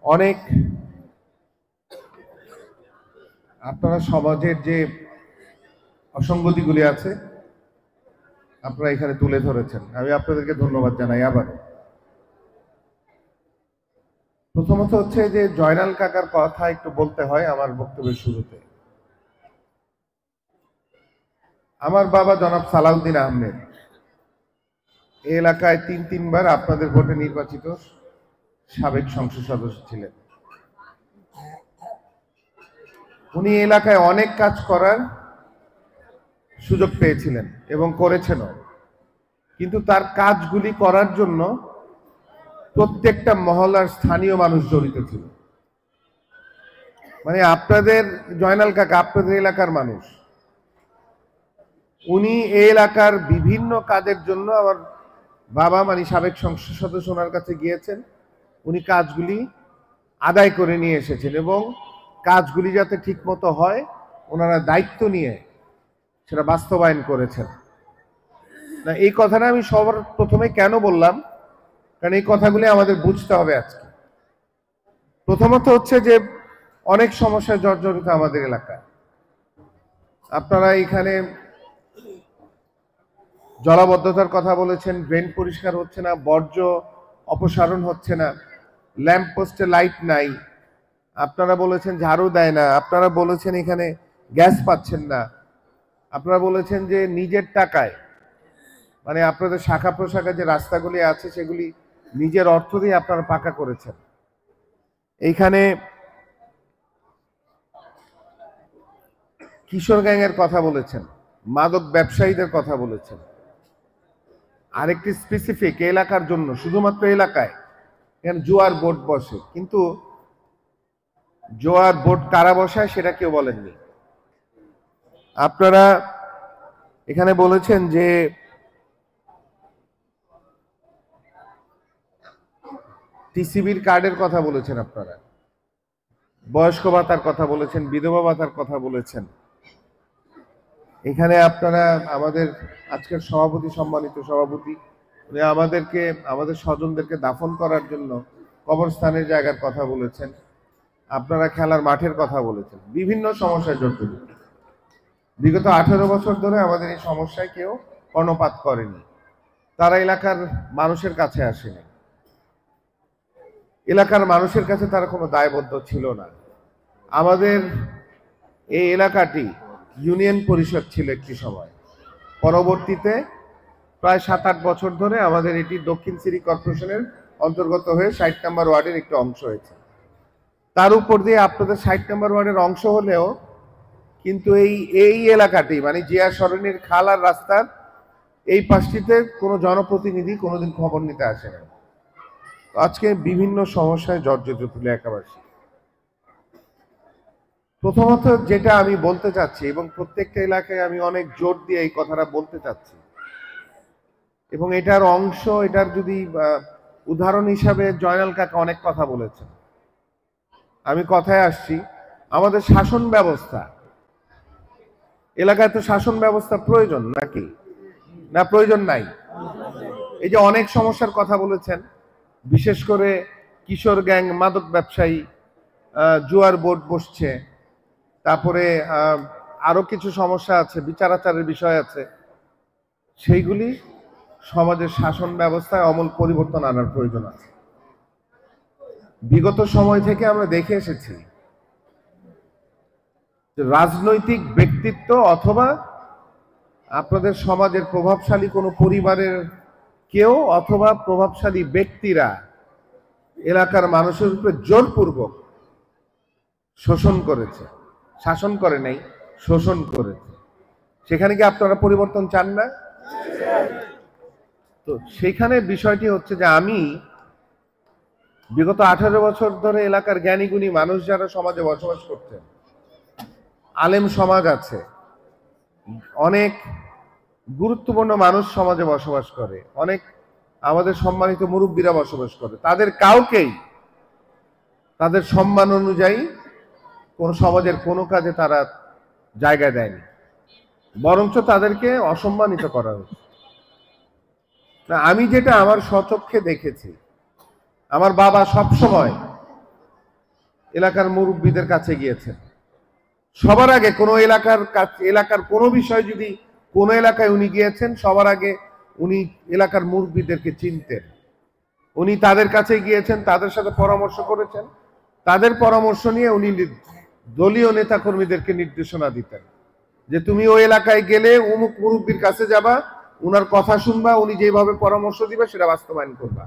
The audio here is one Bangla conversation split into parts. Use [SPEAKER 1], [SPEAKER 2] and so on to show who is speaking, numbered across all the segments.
[SPEAKER 1] অনেক আপনারা সমাজের যে অসঙ্গতিগুলি আছে আপনারা এখানে তুলে ধরেছেন, আমি আপনাদেরকে ধন্যবাদ জানাই। আবার প্রথমত হচ্ছে যে জয়নাল কাকার কথা একটু বলতে হয় আমার বক্তব্যের শুরুতে। আমার বাবা জনাব সালাউদ্দিন আহমেদ এই এলাকায় তিনবার আপনাদের ভোটে নির্বাচিত সাবেক সংসদ সদস্য ছিলেন। উনি এলাকায় অনেক কাজ করার সুযোগ পেয়েছিলেন এবং করেছেনও, কিন্তু তার কাজগুলি করার জন্য প্রত্যেকটা মহল্লার স্থানীয় মানুষ জড়িত ছিল। মানে আপনাদের জয়নাল কাকা আপনাদের এলাকার মানুষ, উনি এই এলাকার বিভিন্ন কাজের জন্য আমার বাবা মানে সাবেক সংসদ সদস্য ওনার কাছে গিয়েছেন, উনি কাজগুলি আদায় করে নিয়ে এসেছেন এবং কাজগুলি যাতে ঠিক মতো হয় ওনারা দায়িত্ব নিয়ে সেটা বাস্তবায়ন করেছেন। না, এই কথাটা আমি সবার প্রথমে কেন বললাম, কারণ এই কথাগুলি আমাদের বুঝতে হবে আজকে। প্রথমত হচ্ছে যে অনেক সমস্যায় জর্জরিত আমাদের এলাকায়। আপনারা এখানে জলাবদ্ধতার কথা বলেছেন, ড্রেন পরিষ্কার হচ্ছে না, বর্জ্য অপসারণ হচ্ছে না, ল্যাম্প পোস্টে লাইট নাই, আপনারা বলেছেন ঝাড়ু দেয় না, আপনারা বলেছেন এখানে গ্যাস পাচ্ছেন না, আপনারা বলেছেন যে নিজের টাকায় মানে আপনাদের শাখা প্রশাখা যে রাস্তাগুলি আছে সেগুলি নিজের অর্থ দিয়ে আপনারা পাকা করেছেন। এইখানে কিশোর গ্যাংয়ের কথা বলেছেন, মাদক ব্যবসায়ীদের কথা বলেছেন। আরেকটি স্পেসিফিক এলাকার জন্য, শুধুমাত্র এলাকায় এখানে জোয়ার বোট বসে, কিন্তু জোয়ার বোট কারা বসায় সেটা কেউ বলেননি। আপনারা এখানে বলেছেন যে টিসিবির কার্ডের কথা বলেছেন, আপনারা বয়স্ক ভাতার কথা বলেছেন, বিধবা ভাতার কথা বলেছেন। এখানে আপনারা আমাদের আজকের সভাপতি, সম্মানিত সভাপতি, উনি আমাদেরকে আমাদের স্বজনদেরকে দাফন করার জন্য কবরস্থানের জায়গার কথা বলেছেন, আপনারা খেলার মাঠের কথা বলেছেন। বিভিন্ন সমস্যায় জড়িত। বিগত 18 বছর ধরে আমাদের এই সমস্যায় কেউ কর্ণপাত করেনি, তারা এলাকার মানুষের কাছে আসেনি, এলাকার মানুষের কাছে তারা কোনো দায়বদ্ধ ছিল না। আমাদের এই এলাকাটি ইউনিয়ন পরিষদ ছিল একটি সময়, পরবর্তীতে প্রায় 7-8 বছর ধরে আমাদের এটি দক্ষিণ সিটি কর্পোরেশনের অন্তর্গত হয়ে 60 নম্বর ওয়ার্ডের একটি অংশ হয়েছে। তার উপর দিয়ে আপনাদের 60 নম্বর ওয়ার্ডের অংশ হলেও কিন্তু এই এলাকাটি মানে জিয়া সরণির খাল আর রাস্তার এই পাশটিতে কোনো জনপ্রতিনিধি কোনোদিন খবর নিতে আসে না। আজকে বিভিন্ন সমস্যায় জর্জরিত এলাকাবাসী। প্রথমত যেটা আমি বলতে চাচ্ছি, এবং প্রত্যেকটা এলাকায় আমি অনেক জোর দিয়ে এই কথাটা বলতে চাচ্ছি, এবং এটার অংশ, এটার যদি উদাহরণ হিসাবে জয়নাল কাকা অনেক কথা বলেছেন, আমি কথায় আসছি। আমাদের শাসন ব্যবস্থা, এলাকায় তো শাসন ব্যবস্থা প্রয়োজন নাকি না, প্রয়োজন নাই? এই যে অনেক সমস্যার কথা বলেছেন, বিশেষ করে কিশোর গ্যাং, মাদক ব্যবসায়ী, জুয়ার বোর্ড বসছে, তারপরে আরো কিছু সমস্যা আছে, বিচার আচারের বিষয় আছে, সেইগুলি সমাজের শাসন ব্যবস্থায় আমূল পরিবর্তন আনার প্রয়োজন আছে। বিগত সময় থেকে আমরা দেখে এসেছি রাজনৈতিক ব্যক্তিত্ব অথবা আপনাদের সমাজের প্রভাবশালী কোনো পরিবারের কেউ অথবা প্রভাবশালী ব্যক্তিরা এলাকার মানুষের উপরে জোরপূর্বক শোষণ করেছে, শাসন করে নাই, শোষণ করেছে। সেখানে কি আপনারা পরিবর্তন চান না? তো সেখানে বিষয়টি হচ্ছে যে আমি বিগত 18 বছর ধরে এলাকার জ্ঞানীগুণী মানুষ যারা সমাজে বসবাস করছেন, আলেম সমাজ আছে, অনেক গুরুত্বপূর্ণ মানুষ সমাজে বসবাস করে, অনেক আমাদের সম্মানিত মুরব্বীরা বসবাস করে, তাদের কাউকেই তাদের সম্মান অনুযায়ী কোন সমাজের কোনো কাজে তারা জায়গা দেয়নি, বরঞ্চ তাদেরকে অসম্মানিত করা হয়েছে। আমি যেটা আমার স্বচক্ষে দেখেছি, আমার বাবা সব সময় এলাকার মুরব্বীদের কাছে গিয়েছেন। সবার আগে কোনো এলাকার কোনো বিষয় যদি কোনো এলাকায় উনি গিয়েছেন, সবার আগে উনি এলাকার মুরব্বীদেরকে চিনতেন। উনি তাদের কাছে গিয়েছেন, তাদের সাথে পরামর্শ করেছেন, তাদের পরামর্শ নিয়ে উনি দলীয় নেতাকর্মীদেরকে নির্দেশনা দিতেন যে তুমি ওই এলাকায় গেলে অমুক মুরব্বীর কাছে যাবা, উনার কথা শুনবা, উনি যেভাবে পরামর্শ দিবে সেটা বাস্তবায়ন করবা।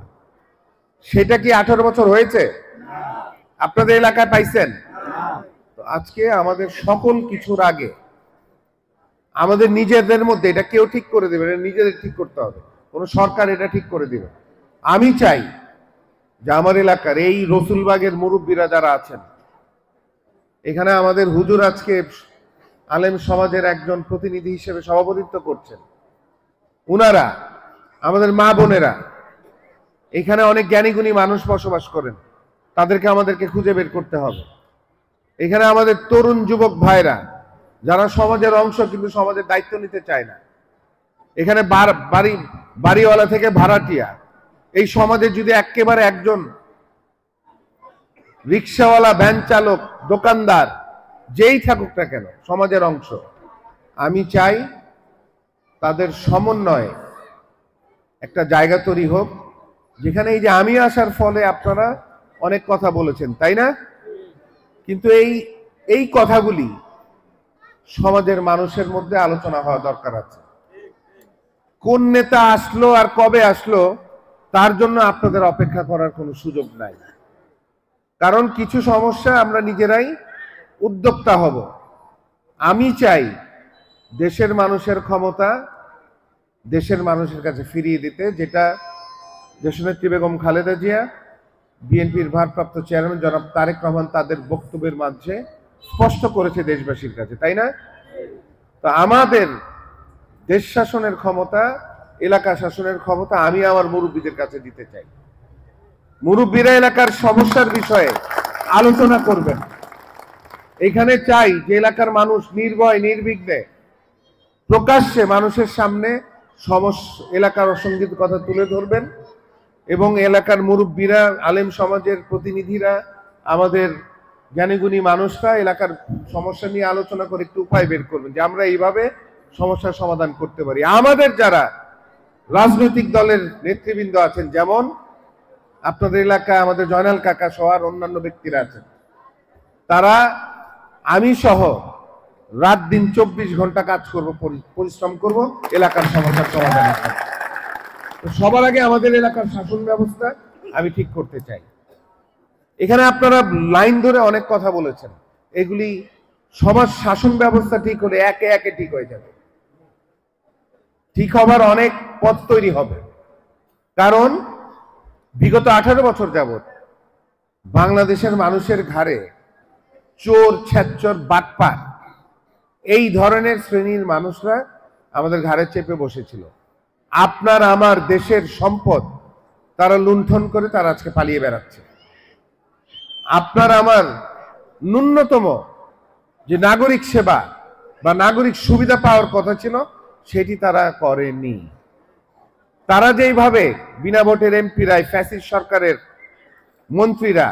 [SPEAKER 1] সেটা কি 18 বছর হয়েছে? আপনাদের এলাকায় পাইছেন? তো আজকে আমাদের সকল কিছুর আগে আমাদের নিজেদের মধ্যে এটা কেউ ঠিক করে দেবে, এটা নিজেদের ঠিক করতে হবে, কোনো সরকার এটা ঠিক করে দিবে। আমি চাই যে আমার এলাকার এই রসুলবাগের মুরব্বীরা যারা আছেন, এখানে আমাদের হুজুর আজকে আলেম সমাজের একজন প্রতিনিধি হিসেবে সভাপতিত্ব করছেন, উনারা আমাদের মা বোনেরা, এখানে অনেক জ্ঞানীগুণী মানুষ বসবাস করেন, তাদেরকে আমাদেরকে খুঁজে বের করতে হবে। এখানে আমাদের তরুণ যুবক ভাইরা যারা সমাজের অংশ কিন্তু সমাজের দায়িত্ব নিতে চায় না, এখানে বাড়িওয়ালা থেকে ভাড়াটিয়া, এই সমাজে যদি একেবারে একজন রিক্সাওয়ালা, ভ্যান চালক, দোকানদার যেই থাকুক না কেন সমাজের অংশ, আমি চাই তাদের সমন্বয়ে একটা জায়গা তৈরি হোক যেখানে এই যে আমি আসার ফলে আপনারা অনেক কথা বলেছেন, তাই না? কিন্তু এই কথাগুলি সমাজের মানুষের মধ্যে আলোচনা হওয়া দরকার আছে। কোন নেতা আসলো আর কবে আসলো তার জন্য আপনাদের অপেক্ষা করার কোনো সুযোগ নাই, কারণ কিছু সমস্যা আমরা নিজেরাই উদ্যোক্তা হব। আমি চাই দেশের মানুষের ক্ষমতা দেশের মানুষের কাছে ফিরিয়ে দিতে, যেটা দেশনেত্রী বেগম খালেদা জিয়া, বিএনপির ভারপ্রাপ্ত চেয়ারম্যান জনাব তারেক রহমান তাদের বক্তব্যের মাঝে স্পষ্ট করেছে দেশবাসীর কাছে, তাই না? তো আমাদের দেশ শাসনের ক্ষমতা, এলাকা শাসনের ক্ষমতা আমি আমার মুরব্বীদের কাছে দিতে চাই। মুরব্বীরা এলাকার সমস্যার বিষয়ে আলোচনা করবেন। এখানে চাই যে এলাকার মানুষ নির্ভয় নির্বিঘ্নে প্রকাশ্যে মানুষের সামনে এলাকার অসঙ্গিত কথা তুলে ধরবেন এবং এলাকার মুরব্বীরা, আলেম সমাজের প্রতিনিধিরা, আমাদের জ্ঞানীগুণী মানুষরা এলাকার সমস্যা নিয়ে আলোচনা করে একটু উপায় বের করবেন যে আমরা এইভাবে সমস্যার সমাধান করতে পারি। আমাদের যারা রাজনৈতিক দলের নেতৃবৃন্দ আছেন, যেমন আপনাদের এলাকায় আমাদের জয়নাল কাকা সহ আর অন্যান্য ব্যক্তিরা আছেন, তারা আমি সহ রাত দিন 24 ঘন্টা কাজ করব, পরিশ্রম করব এলাকার সমস্যার সমাধানের জন্য। তো সবার আগে আমাদের এলাকার শাসন ব্যবস্থা আমি ঠিক করতে চাই। এখানে আপনারা লাইন ধরে অনেক কথা বলেছেন, এগুলি সমাজ শাসন ব্যবস্থা ঠিক হলে একে একে ঠিক হয়ে যাবে। ঠিক হবার অনেক পথ তৈরি হবে, কারণ বিগত 18 বছর যাবত বাংলাদেশের মানুষের ঘাড়ে চোর, ছেচ্চর, বাটপার এই ধরনের শ্রেণীর মানুষরা আমাদের ঘাড়ে চেপে বসেছিল। আপনার আমার দেশের সম্পদ তারা লুণ্ঠন করে তারা আজকে পালিয়ে বেড়াচ্ছে। আপনার আমার ন্যূনতম যে নাগরিক সেবা বা নাগরিক সুবিধা পাওয়ার কথা ছিল সেটি তারা করেনি। তারা যেইভাবে বিনা ভোটের এমপিরা, ফ্যাসিস্ট সরকারের মন্ত্রীরা,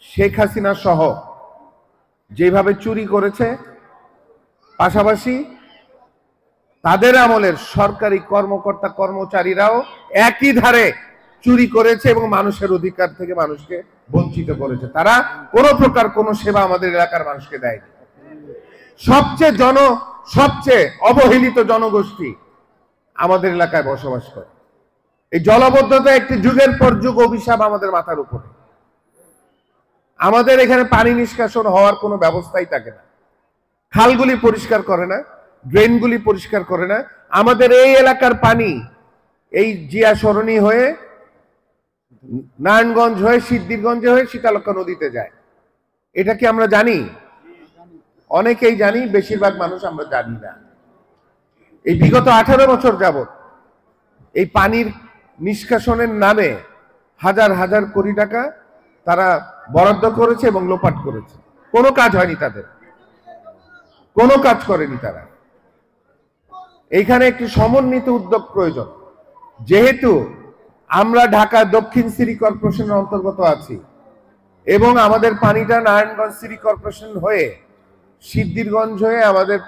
[SPEAKER 1] শেখ হাসিনা সহ যেভাবে চুরি করেছে, পাশাপাশি তাদের আমলের সরকারি কর্মকর্তা কর্মচারীরাও একই ধারে চুরি করেছে এবং মানুষের অধিকার থেকে মানুষকে বঞ্চিত করেছে। তারা কোনো প্রকার কোনো সেবা আমাদের এলাকার মানুষকে দেয়নি। সবচেয়ে অবহেলিত জনগোষ্ঠী আমাদের এলাকায় বসবাস করে। এই জলাবদ্ধতা একটি যুগের পর যুগ অভিশাপ আমাদের মাথার উপরে। আমাদের এখানে পানি নিষ্কাশন হওয়ার কোনো ব্যবস্থাই থাকে না, খালগুলি পরিষ্কার করে না, ড্রেনগুলি পরিষ্কার করে না। আমাদের এই এলাকার পানি এই জিয়া সরণি হয়ে, নারায়ণগঞ্জ হয়ে, সিদ্ধিরগঞ্জে হয়ে শীতলক্ষা নদীতে যায়। এটা কি আমরা জানি? অনেকেই জানি, বেশিরভাগ মানুষ আমরা জানি না। এই বিগত 18 বছর যাবত এই পানির নিষ্কাশনের নামে হাজার হাজার কোটি টাকা তারা বরাদ্দ করেছে এবং লোপাট করেছে। কোনো কাজ হয়নি, তাদের কোনো কাজ করেনি তারা। এইখানে একটি সমন্বিত উদ্যোগ প্রয়োজন। যেহেতু আমরা ঢাকা দক্ষিণ সিটি কর্পোরেশনের অন্তর্গত আছি, এবং আমাদের পানিটা নারায়ণগঞ্জ সিটি কর্পোরেশন হয়ে সিদ্ধিরগঞ্জ হয়ে আমাদের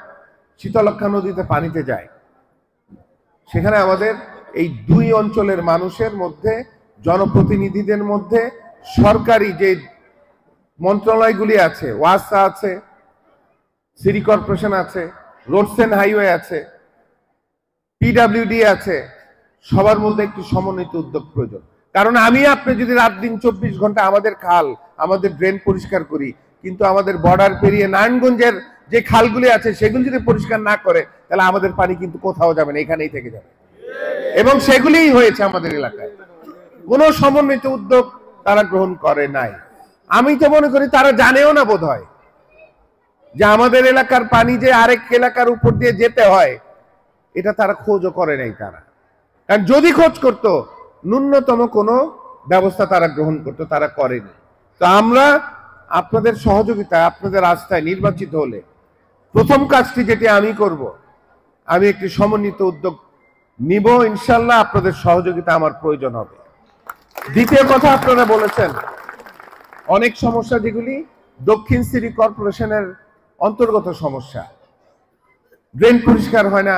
[SPEAKER 1] শীতলক্ষা নদীতে পানিতে যায়। সেখানে আমাদের এই দুই অঞ্চলের মানুষের মধ্যে, জনপ্রতিনিধিদের মধ্যে, সরকারি যে মন্ত্রণালয়গুলি আছে, ওয়াসা আছে, সিটি কর্পোরেশন আছে, রোডস এন্ড হাইওয়ে আছে, পিডব্লিউডি আছে, সবার মধ্যে একটি সমন্বিত উদ্যোগ প্রয়োজন। কারণ আমি আপনি যদি রাত দিন 24 ঘন্টা আমাদের খাল, আমাদের ড্রেন পরিষ্কার করি, কিন্তু আমাদের বর্ডার পেরিয়ে নারায়ণগঞ্জের যে খালগুলি আছে সেগুলি যদি পরিষ্কার না করে, তাহলে আমাদের পানি কিন্তু কোথাও যাবে না, এখানেই থেকে যাবে। এবং সেগুলিই হয়েছে আমাদের এলাকায়। কোনো সমন্বিত উদ্যোগ তারা গ্রহণ করে নাই। আমি তো মনে করি তারা জানেও না বোধ হয় যে আমাদের এলাকার পানি যে আরেক এলাকার উপর দিয়ে যেতে হয়, এটা তারা খোঁজও করে নাই। তারা, কারণ যদি খোঁজ করতো, ন্যূনতম কোনো ব্যবস্থা তারা গ্রহণ করতো, তারা করেনি। তো আমরা আপনাদের সহযোগিতায়, আপনাদের আস্থায় নির্বাচিত হলে প্রথম কাজটি যেটি আমি করব, আমি একটি সমন্বিত উদ্যোগ নিব। ইনশাল্লাহ আপনাদের সহযোগিতা আমার প্রয়োজন হবে। দ্বিতীয় কথা, আপনারা বলেছেন অনেক সমস্যা যেগুলি দক্ষিণ সিটি কর্পোরেশনের অন্তর্গত সমস্যা, ড্রেন পরিষ্কার হয় না,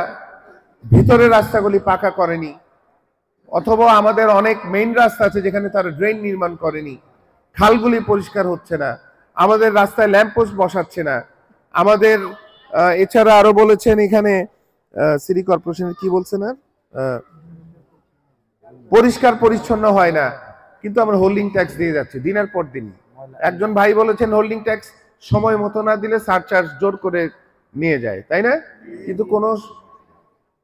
[SPEAKER 1] ভিতরের রাস্তাগুলি পাকা করেনি, অথবা আমাদের অনেক মেইন রাস্তা আছে যেখানে তারা ড্রেন নির্মাণ করেনি, খালগুলি পরিষ্কার হচ্ছে না, আমাদের রাস্তায় ল্যাম্পপোস্ট বসাচ্ছে না, আমাদের এছাড়া আরো বলেছেন এখানে সিটি কর্পোরেশনের কি বলছেন, আর পরিষ্কার পরিচ্ছন্ন হয় না, কিন্তু আমরা হোল্ডিং ট্যাক্স দিয়ে যাচ্ছি দিনের পর দিন। একজন ভাই বলেছেন হোল্ডিং ট্যাক্স সময় মতো না দিলে সারচার্জ জোর করে নিয়ে যায়, তাই না? কিন্তু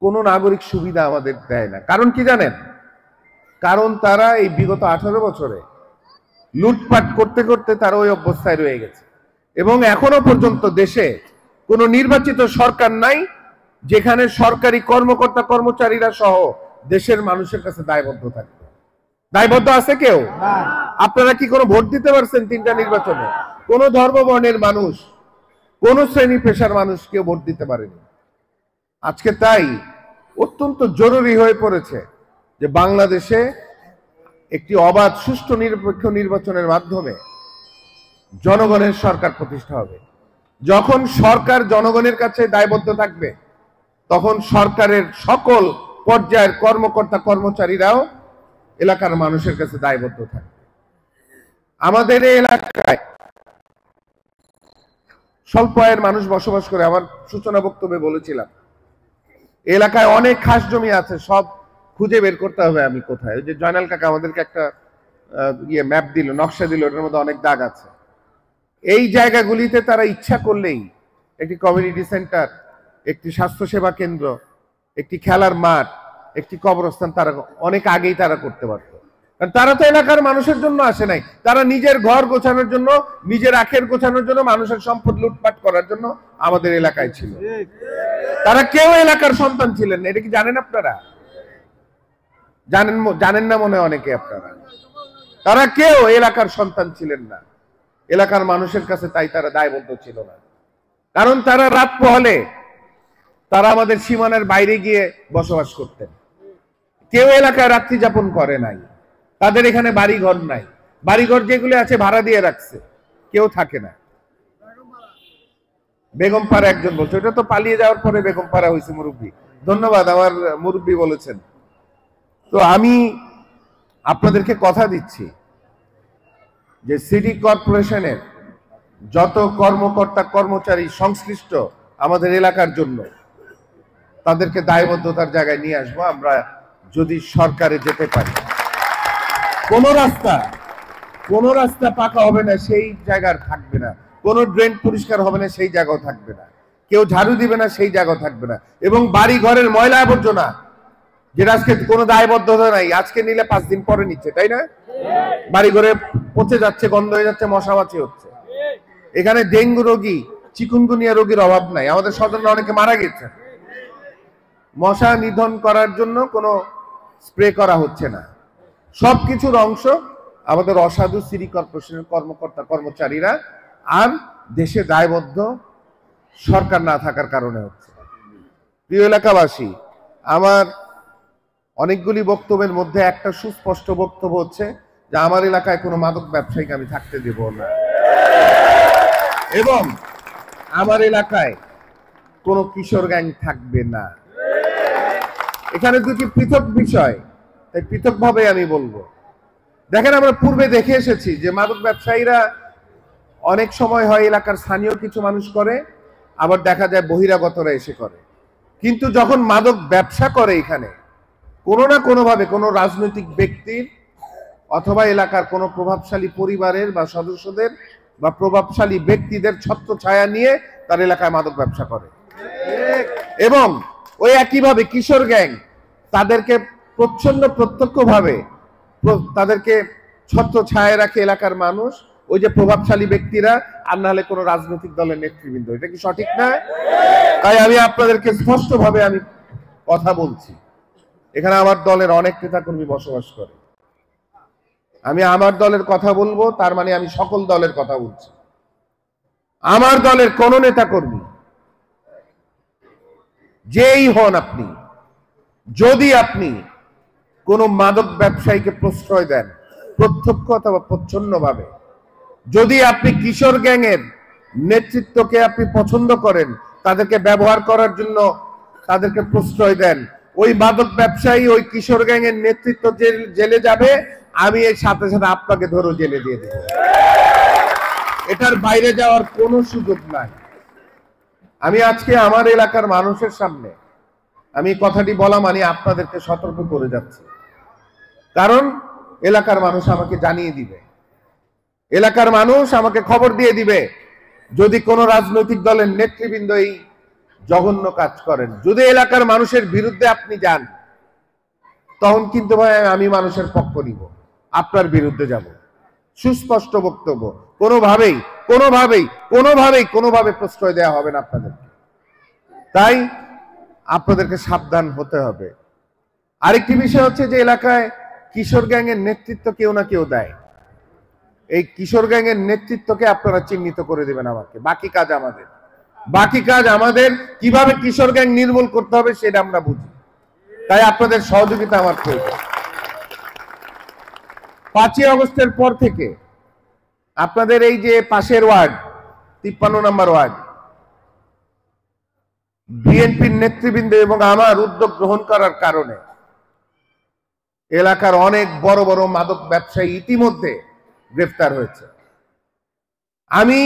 [SPEAKER 1] কোনো নাগরিক সুবিধা আমাদের দেয় না। কারণ কি জানেন? কারণ তারা এই বিগত 18 বছরে লুটপাট করতে করতে তারা ওই অবস্থায় রয়ে গেছে। এবং এখনো পর্যন্ত দেশে কোনো নির্বাচিত সরকার নাই যেখানে সরকারি কর্মকর্তা কর্মচারীরা সহ দেশের মানুষের কাছে দায়বদ্ধ থাকবে। দায়বদ্ধ আছে কেউ? আপনারা কি কোনো ভোট দিতে পারছেন 3টা নির্বাচনে? কোন ধর্ম বর্ণের মানুষ, কোন শ্রেণী পেশার মানুষ কেউ ভোট দিতে পারেনি। আজকে তাই অত্যন্ত জরুরি হয়ে পড়েছে যে বাংলাদেশে একটি অবাধ, সুষ্ঠু, নিরপেক্ষ নির্বাচনের মাধ্যমে জনগণের সরকার প্রতিষ্ঠা হবে। যখন সরকার জনগণের কাছে দায়বদ্ধ থাকবে, তখন সরকারের সকল পর্যায়ের কর্মকর্তা কর্মচারীরাও এলাকার মানুষের কাছে দায়বদ্ধ থাকবে। আমাদের এই এলাকায় স্বল্প আয়ের মানুষ বসবাস করে। আমার সূচনা বক্তব্যে বলেছিলাম এলাকায় অনেক খাস জমি আছে, সব খুঁজে বের করতে হবে আমি কোথায়। ওই যে জয়নাল কাকা আমাদেরকে একটা ম্যাপ দিল, নকশা দিল, ওটার মধ্যে অনেক দাগ আছে। এই জায়গাগুলিতে তারা ইচ্ছা করলেই একটি কমিউনিটি সেন্টার, একটি স্বাস্থ্য সেবা কেন্দ্র, একটি খেলার মাঠ, একটি কবরস্থান তারা অনেক আগেই তারা করতে পারত। কারণ তারা তো এলাকার মানুষের জন্য আসে নাই, তারা নিজের ঘর গোছানোর জন্য, নিজের আখের গোছানোর জন্য, মানুষের সম্পদ লুটপাট করার জন্য আমাদের এলাকায় ছিল। তারা কেউ এলাকার সন্তান ছিলেন না। এটা কি জানেন আপনারা? জানেন না মনে অনেকে আপনারা। তারা কেউ এলাকার সন্তান ছিলেন না, এলাকার মানুষের কাছে তাই তারা দায়বদ্ধ ছিল না। কারণ তারা রাত পোহালে তারা আমাদের সীমানার বাইরে গিয়ে বসবাস করতেন। কেউ এলাকায় রাত্রি যাপন করে নাই, তাদের এখানে বাড়িঘর নাই, বাড়িঘর যেগুলো আছে ভাড়া দিয়ে রাখছে, কেউ থাকে না। বেগমপাড়া একজন বলছে, ওটা তো পালিয়ে যাওয়ার পরে বেগমপাড়া হয়েছে। মুরব্বী, ধন্যবাদ, আমার মুরব্বী বলেছেন। তো আমি আপনাদেরকে কথা দিচ্ছি যে সিটি কর্পোরেশনের যত কর্মকর্তা কর্মচারী সংশ্লিষ্ট আমাদের এলাকার জন্য, তাদেরকে দায়বদ্ধতার জায়গায় নিয়ে আসবো আমরা যদি সরকারে যেতে পারি। কোন রাস্তা পাকা হবে না সেই জায়গার থাকবে না, কোন ড্রেন পরিষ্কার হবে না সেই জায়গাও থাকবে না, কেউ ঝাড়ু দিবে না সেই জায়গাও থাকবে না। এবং বাড়ি ঘরের ময়লা আবর্জনা যেটা আজকে কোনো দায়বদ্ধতা নাই, আজকে নিলে 5 দিন পরে নিচ্ছে, তাই না? বাড়ি ঘরে পচে যাচ্ছে, গন্ধ হয়ে যাচ্ছে, মশামাছি হচ্ছে। এখানে ডেঙ্গু রোগী, চিকুনগুনিয়া রোগীর অভাব নাই। আমাদের স্বজনরা অনেকে মারা গেছে, মশা নিধন করার জন্য কোনো স্প্রে করা হচ্ছে না। সবকিছুর অংশ আমাদের অসাধু সিটি কর্পোরেশনের কর্মকর্তা কর্মচারীরা আর দেশে দায়বদ্ধ সরকার না থাকার কারণে হচ্ছে। প্রিয় এলাকাবাসী, আমার অনেকগুলি বক্তব্যের মধ্যে একটা সুস্পষ্ট বক্তব্য হচ্ছে যে আমার এলাকায় কোনো মাদক ব্যবসায়ীকে আমি থাকতে দেব না, এবং আমার এলাকায় কোনো কিশোর গ্যাং থাকবে না। এখানে দুটি পৃথক বিষয়, তাই পৃথকভাবে আমি বলবো। দেখেন, আমরা পূর্বে দেখে এসেছি যে মাদক ব্যবসায়ীরা অনেক সময় হয় এলাকার স্থানীয় কিছু মানুষ করে, আবার দেখা যায় বহিরাগতরা এসে করে। কিন্তু যখন মাদক ব্যবসা করে এখানে কোনো না কোনোভাবে কোনো রাজনৈতিক ব্যক্তির অথবা এলাকার কোনো প্রভাবশালী পরিবারের বা সদস্যদের বা প্রভাবশালী ব্যক্তিদের ছত্রছায়া নিয়ে তার এলাকায় মাদক ব্যবসা করে, এবং ওই একইভাবে কিশোর গ্যাং তাদেরকে প্রত্যক্ষভাবে তাদেরকে ছত্রছায়ায় রাখে এলাকার মানুষ, ওই যে প্রভাবশালী ব্যক্তিরা, আর নাহলে কোনো রাজনৈতিক দলের নেতৃবৃন্দ। এটা কি সঠিক না? তাই আমি আপনাদেরকে স্পষ্টভাবে আমি কথা বলছি, এখানে আমার দলের অনেক নেতাকর্মী বসবাস করে। আমি আমার দলের কথা বলবো, তার মানে আমি সকল দলের কথা বলছি। আমার দলের কোন নেতাকর্মী যেই হন আপনি, যদি আপনি কোনো মাদক ব্যবসায়ীকে প্রশ্রয় দেন প্রত্যক্ষ অথবা প্রচ্ছন্নভাবে, যদি আপনি কিশোর গ্যাংয়ের নেতৃত্বকে আপনি পছন্দ করেন, তাদেরকে ব্যবহার করার জন্য তাদেরকে প্রশ্রয় দেন, ওই মাদক ব্যবসায়ী ওই কিশোর গ্যাংয়ের নেতৃত্ব জেলে যাবে, আমি এর সাথে সাথে আপনাকে ধরো জেলে দিয়ে দেব। এটার বাইরে যাওয়ার কোনো সুযোগ নাই। আমি আজকে আমার এলাকার মানুষের সামনে আমি কথাটি বলা মানে আপনাদেরকে সতর্ক করে যাচ্ছি, কারণ এলাকার মানুষ আমাকে জানিয়ে দিবে, এলাকার মানুষ আমাকে খবর দিয়ে দিবে যদি কোনো রাজনৈতিক দলের নেতৃবৃন্দ এই জঘন্য কাজ করেন। যদি এলাকার মানুষের বিরুদ্ধে আপনি যান, তখন কিন্তু ভাই আমি মানুষের পক্ষ নিব, আপনার বিরুদ্ধে যাব। সুস্পষ্ট বক্তব্য, কোনোভাবে প্রশ্রয় দেওয়া হবে না আপনাদেরকে। তাই আপনাদেরকে সাবধান হতে হবে। আরেকটি বিষয় হচ্ছে যে এলাকায় কিশোর গ্যাংয়ের নেতৃত্ব কেউ না কেউ দেয়। এই কিশোর গ্যাংয়ের নেতৃত্বকে আপনারা চিহ্নিত করে দেবেন আমাকে। বাকি কাজ আমাদের কিভাবে কিশোর গ্যাং নির্মূল করতে হবে সেটা আমরা বুঝি। তাই আপনাদের সহযোগিতা আমার প্রয়োজন। 5ই আগস্টের পর থেকে আপনাদের এই যে পাশের ওয়ার্ড 53 নম্বর ওয়ার্ড, বিএনপির নেতৃবৃন্দ এবং আমার উদ্যোগ গ্রহণ করার কারণে এলাকার অনেক বড় বড় মাদক ব্যবসায়ী ইতিমধ্যে গ্রেফতার হয়েছে। আমি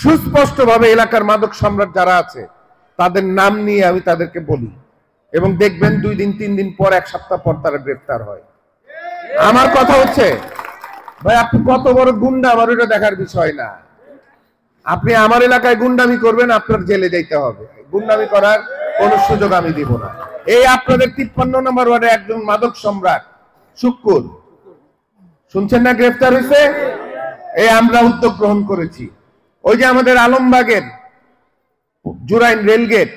[SPEAKER 1] সুস্পষ্টভাবে এলাকার মাদক সম্রাট যারা আছে তাদের নাম নিয়ে আমি তাদেরকে বলি, এবং দেখবেন 2 দিন 3 দিন পর, 1 সপ্তাহ পর তারা গ্রেফতার হয়। আমার কথা হচ্ছে, ভাই আপনি কত বড় গুন্ডা আমার ওটা দেখার বিষয় না। আপনি আমার এলাকায় গুন্ডামি করবেন, আপনার জেলে যাইতে হবে। গুন্ডামি করার কোন সুযোগ আমি দিব না। এই আপনাদের 53 নম্বর ওয়ার্ডে একজন মাদক সম্রাট শুক্কুর, শুনছেন না, গ্রেফতার হয়েছে। এই আমরা উদ্যোগ গ্রহণ করেছি। ওই যে আমাদের আলমবাগের জুরাইন রেলগেট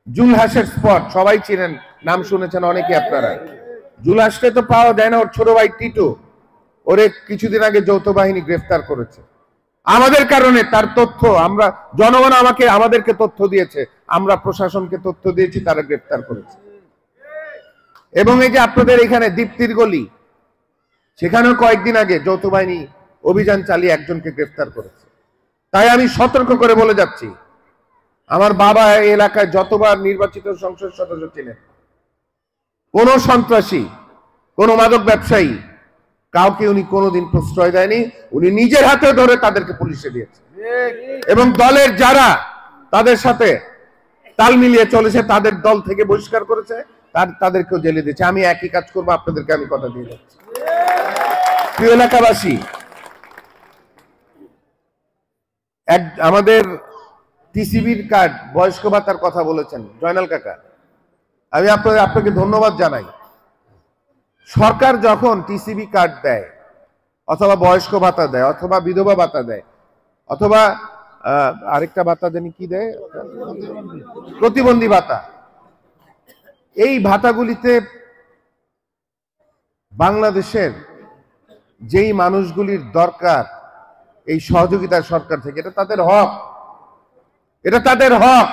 [SPEAKER 1] জুলহাসের স্পট, সবাই চিনেন, নাম শুনেছেন অনেকে আপনারা। জুলহাসকে তো পাওয়া যায় না, ওর ছোট ভাই টিটু, ওরে কিছুদিন আগে যৌথ বাহিনী গ্রেফতার করেছে। আমাদের কারণে তার তথ্য আমরা, জনগণ আমাদেরকে তথ্য দিয়েছে, আমরা প্রশাসনকে তথ্য দিয়েছি, তারা গ্রেফতার করেছে। এবং এই যে আপনাদের এখানে দীপ্তির গলি, সেখানেও কয়েকদিন আগে যৌথ বাহিনী অভিযান চালিয়ে একজনকে গ্রেফতার করেছে। তাই আমি সতর্ক করে বলে যাচ্ছি, আমার বাবা এই এলাকায় যতবার নির্বাচিত সংসদ সদস্য ছিলেন, কোন সন্ত্রাসী, কোন মাদক ব্যবসায়ী কাউকে উনি কোনোদিন প্রশ্রয় দেয়নি। উনি নিজের হাতে ধরে তাদেরকে পুলিশে দিয়েছে, এবং দলের যারা তাদের সাথে তাল মিলিয়ে চলেছে তাদের দল থেকে বহিষ্কার করেছে, তাদেরকেও জেলে দিয়েছে। আমি একই কাজ করবো, আপনাদেরকে আমি কথা দিয়ে যাচ্ছি। প্রিয় এলাকাবাসী, আমাদের টিসিবির কার্ড, বয়স্ক ভাতার কথা বলেছেন জয়নাল কাকা, আমি আপনাকে ধন্যবাদ জানাই। সরকার যখন টিসিবি কার্ড দেয়, অথবা বয়স্ক ভাতা দেয়, অথবা বিধবা ভাতা দেয়, অথবা আরেকটা ভাতা জানি কি দেয়, প্রতিবন্ধী ভাতা, এই ভাতাগুলিতে বাংলাদেশের যেই মানুষগুলির দরকার এই সহযোগিতা সরকার থেকে, এটা তাদের হক, এটা তাদের হক।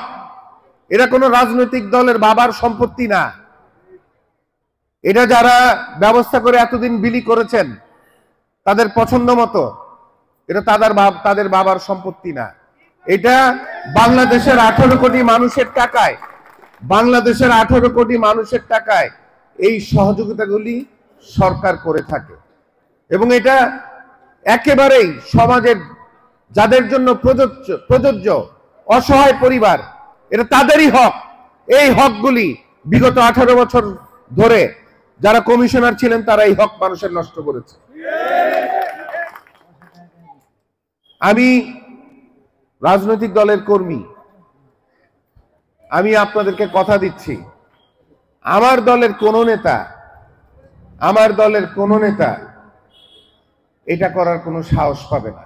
[SPEAKER 1] এটা কোনো রাজনৈতিক দলের বাবার সম্পত্তি না। এটা যারা ব্যবস্থা করে এতদিন বিলি করেছেন, তাদের পছন্দ মতো, এটা তাদের বাবার সম্পত্তি না। এটা বাংলাদেশের 18 কোটি মানুষের টাকায়, বাংলাদেশের 18 কোটি মানুষের টাকায় এই সহযোগিতাগুলি সরকার করে থাকে। এবং এটা একেবারেই সমাজের যাদের জন্য প্রযোজ্য অসহায় পরিবার, এটা তাদেরই হক। এই হকগুলি বিগত 18 বছর ধরে যারা কমিশনার ছিলেন তারা এই হক মানুষের নষ্ট করেছে। আমি রাজনৈতিক দলের কর্মী, আমি আপনাদেরকে কথা দিচ্ছি, আমার দলের কোনো নেতা এটা করার কোনো সাহস পাবে না।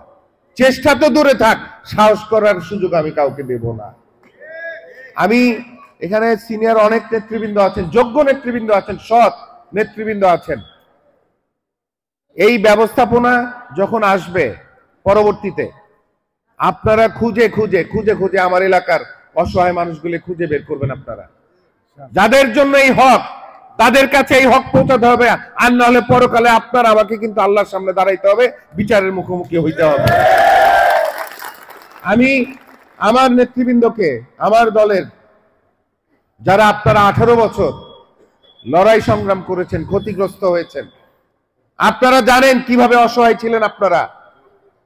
[SPEAKER 1] চেষ্টা তো দূরে থাক, সাহস করার সুযোগ আমি কাউকে দেব না। আমি এখানে সিনিয়র অনেক নেতৃবৃন্দ আছেন, যোগ্য নেতৃবৃন্দ আছেন, সৎ নেতৃবৃন্দ আছেন। এই ব্যবস্থাপনা যখন আসবে পরবর্তীতে, আপনারা খুঁজে খুঁজে আমার এলাকার অসহায় মানুষগুলি খুঁজে বের করবেন। আপনারা যাদের জন্য এই হক, তাদের কাছে এই হক পৌঁছাতে হবে। আর না হলে পরকালে আপনার আমাকে কিন্তু আল্লাহর সামনে দাঁড়াইতে হবে, বিচারের মুখোমুখি হইতে হবে। আমি আমার নেতৃবৃন্দকে, আমার দলের যারা আপনারা 18 বছর লড়াই সংগ্রাম করেছেন, ক্ষতিগ্রস্ত হয়েছেন, আপনারা জানেন কিভাবে অসহায় ছিলেন আপনারা।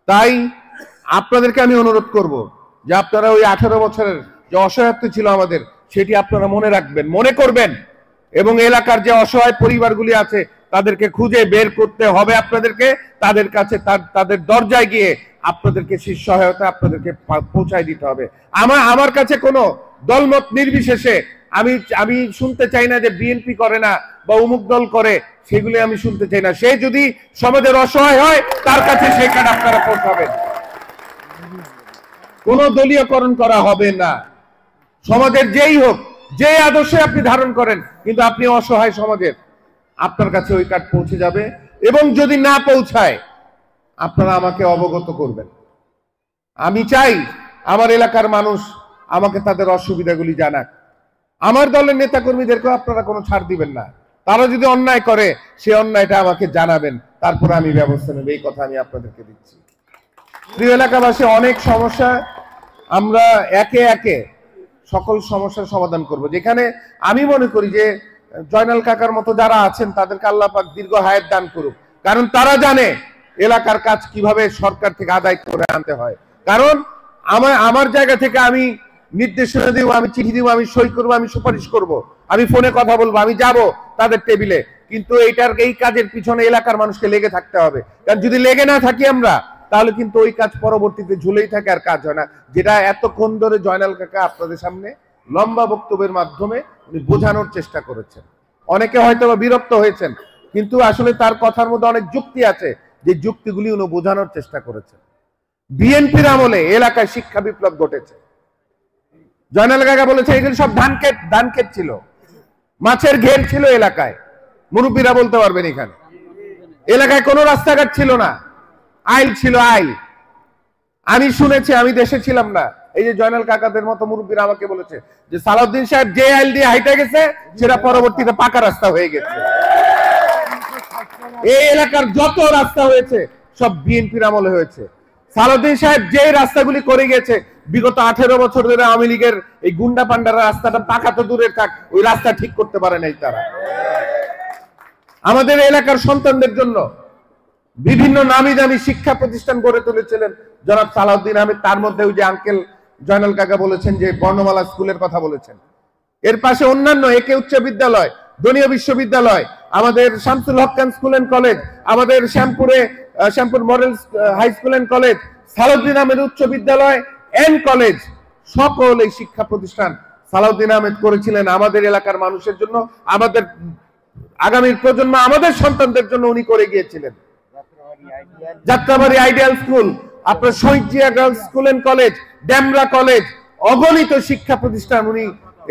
[SPEAKER 1] তাই আপনাদেরকে আমি অনুরোধ করব যে আপনারা ওই 18 বছরের যে অসহায়ত্ব ছিল আমাদের, সেটি আপনারা মনে রাখবেন, মনে করবেন। এবং এলাকার যে অসহায় পরিবারগুলি আছে তাদেরকে খুঁজে বের করতে হবে আপনাদেরকে, তাদের কাছে তাদের দরজায় গিয়ে আপনাদেরকে সেই সহায়তা আপনাদেরকে পৌঁছায় দিতে হবে। আমার কাছে কোনো দলমত নির্বিশেষে আমি শুনতে চাই না যে বিএনপি করে না বা অমুক দল করে, সেগুলি আমি শুনতে চাই না। সে যদি সমাজের অসহায় হয় তার কাছে সেই কার্ড আপনারা পৌঁছাবেন। কোনো দলীয়করণ করা হবে না। সমাজের যেই হোক, যে আদর্শে আপনি ধারণ করেন, কিন্তু আপনি অসহায় সমাজের, আপনার কাছে ওই কার্ড পৌঁছে যাবে। এবং যদি না পৌঁছায় আপনারা আমাকে অবগত করবেন। আমি চাই আমার এলাকার মানুষ আমাকে তাদের অসুবিধাগুলি জানাক। আমার দলের নেতাকর্মীদেরকেও আপনারা কোনো ছাড় দিবেন না। তারা যদি অন্যায় করে সে অন্যায়টা আমাকে জানাবেন, তারপরে আমি ব্যবস্থা নেব। এই কথা আমি আপনাদেরকে দিচ্ছি। প্রিয় এলাকাবাসী, অনেক সমস্যা আমরা একে একে সকল সমস্যার সমাধান করব। যেখানে আমি মনে করি যে জয়নাল কাকার মতো যারা আছেন তাদেরকে আল্লাহ পাক দীর্ঘ হায়াত দান করুক, কারণ তারা জানে এলাকার কাজ কিভাবে সরকার থেকে আদায় করে আনতে হয়। কারণ আমার জায়গা থেকে আমি নির্দেশনা দিব, আমি চিঠি দিব, আমি সই করবো, আমি সুপারিশ করব, আমি ফোনে কথা বলবো, আমি যাব তাদের টেবিলে, কিন্তু এই কাজের পিছনে এলাকার মানুষকে লেগে থাকতে হবে। কারণ যদি লেগে না থাকি আমরা, তাহলে কিন্তু ওই কাজ পরবর্তীতে ঝুলেই থাকে, আর কাজ হয় না। যেটা এতক্ষণ ধরে জয়নাল কাকা আপনাদের সামনে লম্বা বক্তব্যের মাধ্যমে উনি বোঝানোর চেষ্টা করেছেন। অনেকে হয়তো বিরক্ত হয়েছেন, কিন্তু আসলে তার কথার মধ্যে অনেক যুক্তি আছে, যে যুক্তিগুলি উনি বোঝানোর চেষ্টা করেছেন। বিএনপির আমলে এলাকায় শিক্ষা বিপ্লব ঘটেছে। জয়নাল কাকা বলেছে এগুলি সব ধান ক্ষেত ছিল, মাছের ঘের ছিল এলাকায়। মুরব্বীরা বলতে পারবেন, এখানে এলাকায় কোনো রাস্তাঘাট ছিল না, আইল ছিল আইল। আমি শুনেছি, আমি দেশে ছিলাম না, এই যে জয়নাল কাকাদের মতো মুরব্বীরা আমাকে বলেছে যে সালাউদ্দিন সাহেব যে আইল দিয়ে হাইটে গেছে সেটা পরবর্তীতে পাকা রাস্তা হয়ে গেছে। এই এলাকার যত রাস্তা হয়েছে সব বিএনপির আমলে হয়েছে। সালাউদ্দিন সাহেব যে রাস্তাগুলি করে গেছে, বিগত 18 বছর ধরে আওয়ামী লীগের এই গুন্ডা পান্ডারা রাস্তাটা পাকা তো দূরে থাক, ওই রাস্তা ঠিক করতে পারে নাই তারা। আমাদের এলাকার সন্তানদের জন্য বিভিন্ন নামি দামি শিক্ষা প্রতিষ্ঠান গড়ে তুলেছিলেন জনাব সালাউদ্দিন আহমেদ। তার মধ্যে ওই যে আঙ্কেল জয়নাল কাকা বলেছেন যে বর্ণমালা স্কুলের কথা বলেছেন। এর পাশে অন্যান্য একে উচ্চ বিদ্যালয়, দনীয় বিশ্ববিদ্যালয়, আমাদের Shamsul Haque Khan school and college, আমাদের Shyampur model high school and college, Salauddin Ahmed উচ্চ বিদ্যালয় এন্ড কলেজ, সকল এই শিক্ষা প্রতিষ্ঠান সালাউদ্দিন আহমেদ করেছিলেন আমাদের এলাকার মানুষের জন্য, আমাদের আগামীর প্রজন্ম, আমাদের সন্তানদের জন্য উনি করে গিয়েছিলেন। যাত্রাবাড়ি আইডিয়াল স্কুল, আপনার Shaheed Zia girls school and college, Demra college, অগণিত শিক্ষা প্রতিষ্ঠান উনি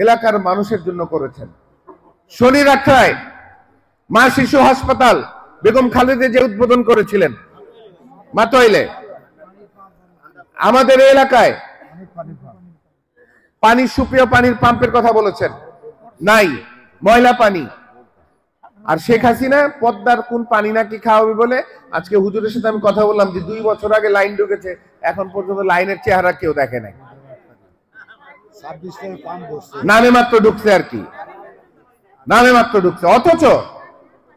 [SPEAKER 1] এলাকার মানুষের জন্য করেছেন। শনি রাখায় মা শিশু হাসপাতাল বেগম খালেদা যে উদ্বোধন করেছিলেন মাতোয়াইলে। আমাদের এলাকায় পানি, সুপ্রিয় পানির পাম্পের কথা বলেছেন, নাই, ময়লা পানি। আর শেখ হাসিনা পদ্মার কোন পানি নাকি খাওয়াবে বলে আজকে হুজুরের সাথে আমি কথা বললাম যে 2 বছর আগে লাইন ঢুকেছে, এখন পর্যন্ত লাইনের চেহারা কেউ দেখে নাই, নামে মাত্র ঢুকছে আর কি, নামে মাত্র ঢুকছে। অথচ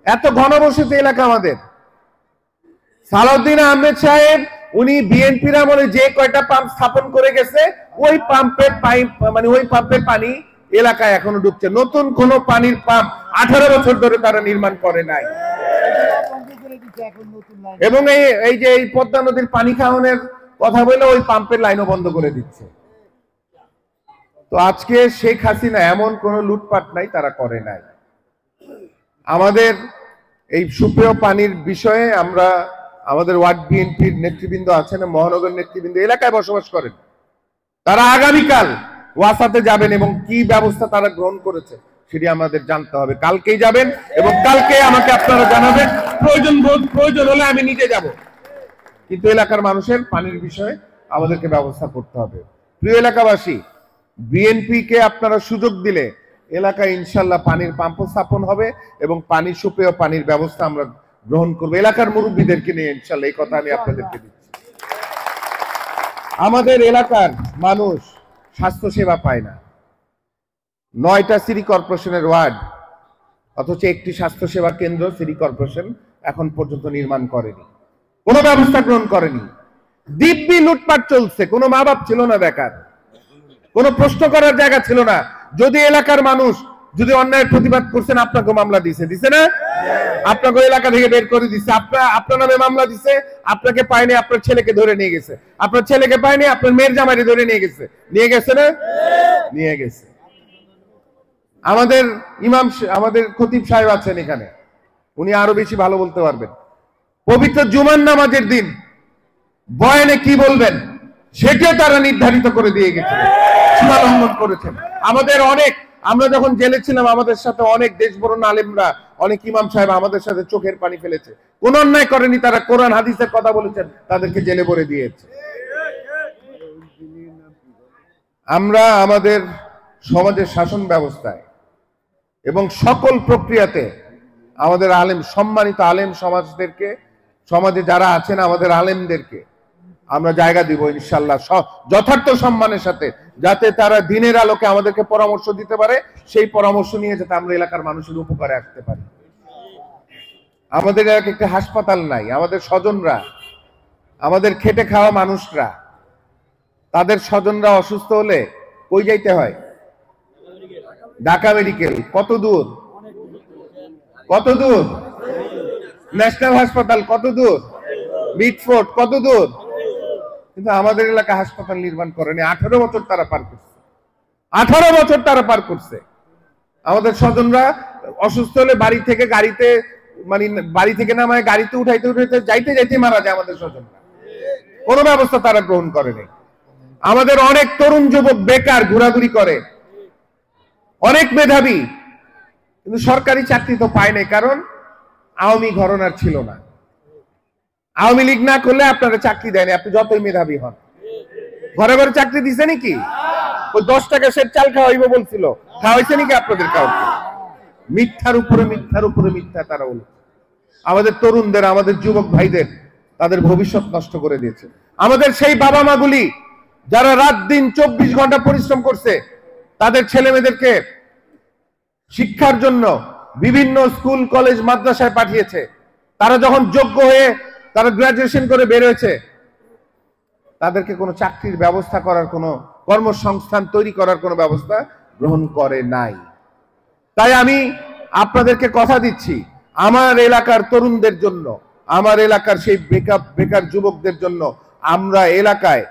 [SPEAKER 1] এত ঘনবসতি এলাকা আমাদের। সালাউদ্দিন আহমেদ সাহেব উনি বিএনপির আমলে যে কয়টা পাম্প স্থাপন করে গেছে ওই পাম্পের ওই পাম্পের পানি এলাকায় এখনো ঢুকছে। নতুন কোন পানির পাম্প 18 বছর ধরে তারা নির্মাণ করে নাই। এবং এই যে এই পদ্মা নদীর পানি খাওয়ানোর কথা বলে ওই পাম্পের লাইনও বন্ধ করে দিচ্ছে। তো আজকে শেখ হাসিনা এমন কোন লুটপাট নাই তারা করে নাই। আমাদের এই সুপেয় পানির বিষয়ে আমরা আমাদের ওয়ার্ড বিএনপির নেতৃবৃন্দ আছেন, মহানগর নেতৃবৃন্দ এলাকায় বসবাস করেন, তারা আগামীকাল ওয়াসাতে যাবেন এবং কি ব্যবস্থা তারা গ্রহণ করেছে সেটি আমাদের জানতে হবে। কালকেই যাবেন এবং কালকে আমাকে আপনারা জানাবেন, প্রয়োজন হলে আমি নিজে যাব। কিন্তু এলাকার মানুষের পানির বিষয়ে আমাদেরকে ব্যবস্থা করতে হবে। প্রিয় এলাকাবাসী, বিএনপি কে আপনারা সুযোগ দিলে এলাকায় ইনশাল্লাহ পানির পাম্প স্থাপন হবে এবং পানির সুপেয় পানির ব্যবস্থা আমরা গ্রহণ করবো এলাকার মুরব্বীদেরকে নিয়ে ইনশাল্লাহ। এই কথা আমি আপনাদেরকে দিচ্ছি। আমাদের এলাকার মানুষ স্বাস্থ্য সেবা পায় না। 9টা সিটি কর্পোরেশনের ওয়ার্ড, অথচ একটি স্বাস্থ্য সেবা কেন্দ্র সিটি কর্পোরেশন এখন পর্যন্ত নির্মাণ করেনি, কোনো ব্যবস্থা গ্রহণ করেনি। দিব্যি লুটপাট চলছে, কোনো মা বাপ ছিল না দেখার, কোনো প্রশ্ন করার জায়গা ছিল না। যদি এলাকার মানুষ যদি অন্যায়ের প্রতিবাদ করছেন, আপনাকে মামলা দিছে না? আপনাকে এলাকা থেকে বের করে দিচ্ছে, আপনার নামে মামলা দিছে, আপনাকে পায়নি, আপনার ছেলেকে ধরে নিয়ে গেছে, আপনার ছেলেকে পায়নি, আপনার মেয়ের জামাইকে ধরে নিয়ে গেছে না? নিয়ে গেছে। আমাদের আমাদের খতিব সাহেব আছেন এখানে, উনি আরো বেশি ভালো বলতে পারবেন। পবিত্র জুমার নামাজের দিন বয়ানে কি বলবেন সেটাও তারা নির্ধারিত করে দিয়ে গেছে, সীমা লঙ্ঘন করেছেন। আমরা যখন জেলে ছিলাম আমাদের সাথে অনেক দেশবরণ আলেমরা, অনেক ইমাম সাহেব আমাদের সাথে চোখের পানি ফেলেছে। কোন অন্যায় করেনি, তারা কোরআন হাদিসের কথা বলেছেন, তাদেরকে জেলে ভরে দিয়েছে। আমরা আমাদের সমাজের শাসন ব্যবস্থায় এবং সকল প্রক্রিয়াতে আমাদের সম্মানিত আলেম সমাজদেরকে, সমাজে যারা আছেন আমাদের আলেমদেরকে আমরা জায়গা দিব ইনশাল্লাহ, যথার্থ সম্মানের সাথে, যাতে তারা দিনের আলোকে আমাদেরকে পরামর্শ দিতে পারে, সেই পরামর্শ নিয়ে যাতে আমরা এলাকার মানুষের উপকারে আসতে পারি। আমাদের এলাকায় একটা হাসপাতাল নাই। আমাদের স্বজনরা, আমাদের খেটে খাওয়া মানুষরা, তাদের স্বজনরা অসুস্থ হলে কই যাইতে হয়? ঢাকা মেডিকেল। কত দূর? ন্যাশনাল হাসপাতাল কত দূর? মিটফোর্ড কত দূর? কিন্তু আমাদের এলাকা হাসপাতাল নির্মাণ করেনি। 18 বছর তারা পার করছে, 18 বছর তারা পার করছে। আমাদের স্বজনরা অসুস্থ হলে বাড়ি থেকে নামায় গাড়িতে উঠাইতে যাইতে মারা যায় আমাদের স্বজনরা। কোনো ব্যবস্থা তারা গ্রহণ করেনি। আমাদের অনেক তরুণ যুবক বেকার ঘোরাঘুরি করে, অনেক মেধাবী, কিন্তু সরকারি চাকরি তো পায় নাই, কারণ আওয়ামী ঘরানার ছিল না। আওয়ামী লীগ না করলে আপনারা চাকরি দেয়নি, আপনি যতই মেধাবী হন। ঘরে ঘরে চাকরি দিছে নাকি? ওই 10 টাকা সে চাল খাওয়াইবো বলছিল, খাওয়াইছে নাকি আপনাদের কাউকে? মিথ্যার উপরে মিথ্যা তারা বলে আমাদের তরুণদের, আমাদের যুবক ভাইদের, তাদের ভবিষ্যৎ নষ্ট করে দিয়েছে। আমাদের সেই বাবা মাগুলি যারা রাত দিন 24 ঘন্টা পরিশ্রম করছে, তাদের ছেলে মেয়েদেরকে শিক্ষার জন্য বিভিন্ন স্কুল কলেজ মাদ্রাসায় পাঠিয়েছে। তারা যখন যোগ্য হয়ে তারা গ্রাজুয়েশন করে বের হয়েছে, তাদেরকে কোনো চাকরির ব্যবস্থা করার, কোনো কর্মসংস্থান তৈরি করার কোনো ব্যবস্থা গ্রহণ করে নাই। তাই আমি আপনাদেরকে কথা দিচ্ছি, আমার এলাকার তরুণদের জন্য, আমার এলাকার সেই বেকার যুবকদের জন্য আমরা এলাকায়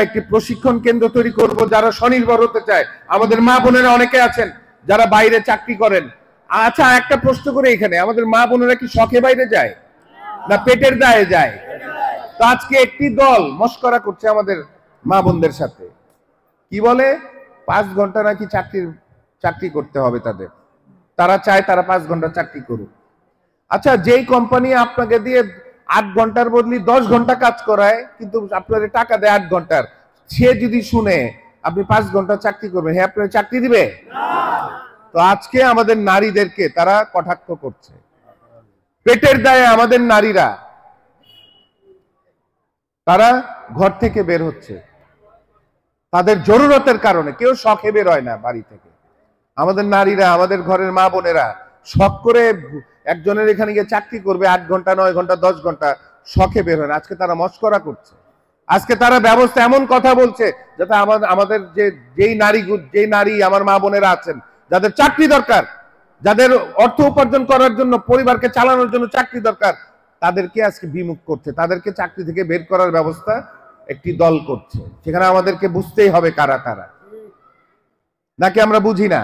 [SPEAKER 1] একটি প্রশিক্ষণ কেন্দ্র তৈরি করব। যারা স্বনির্ভর হতে চায়, আমাদের মা বোনেরা অনেকে আছেন যারা বাইরে চাকরি করেন। আচ্ছা, একটা প্রশ্ন করে, এখানে আমাদের মা বোনেরা কি শখে বাইরে যায় না পেটের দায়ে যায়? তো আজকে একটি দল মস্করা করছে আমাদের মা বোনদের সাথে, কি বলে 5 ঘন্টা নাকি চাকরি করতে হবে তাদের। তারা চায় তারা 5 ঘন্টা চাকরি করুক। আচ্ছা, যেই কোম্পানি আপনাকে দিয়ে 8 ঘন্টার বদলি 10 ঘন্টা কাজ করায়, কিন্তু আপনাদের টাকা দেয় 8 ঘন্টার, সে যদি শুনে আপনি 5 ঘন্টা চাকরি করবেন, হ্যাঁ আপনার চাকরি দিবে? তো আজকে আমাদের নারীদেরকে তারা কটাক্ষ করছে। পেটের দায়ে আমাদের নারীরা তারা ঘর থেকে বের হচ্ছে তাদের জরুরতের কারণে, কেউ শখে বের হয় না বাড়ি থেকে। আমাদের নারীরা, আমাদের ঘরের মা বোনেরা শখ করে একজনের এখানে গিয়ে চাকরি করবে 8 ঘন্টা 9 ঘন্টা 10 ঘন্টা, শখে বের হয় না। আজকে তারা মস্করা করছে, আজকে তারা ব্যবস্থা এমন কথা বলছে যাতে আমাদের যেই নারী আমার মা বোনেরা আছেন, যাদের চাকরি দরকার, যাদের অর্থ উপার্জন করার জন্য, পরিবারকে চালানোর জন্য চাকরি দরকার, তাদেরকে আজকে বিমুখ করছে, তাদেরকে চাকরি থেকে বের করার ব্যবস্থা একটি দল করছে। সেখানে আমাদেরকে বুঝতেই হবে কারা কারা, নাকি আমরা বুঝি না?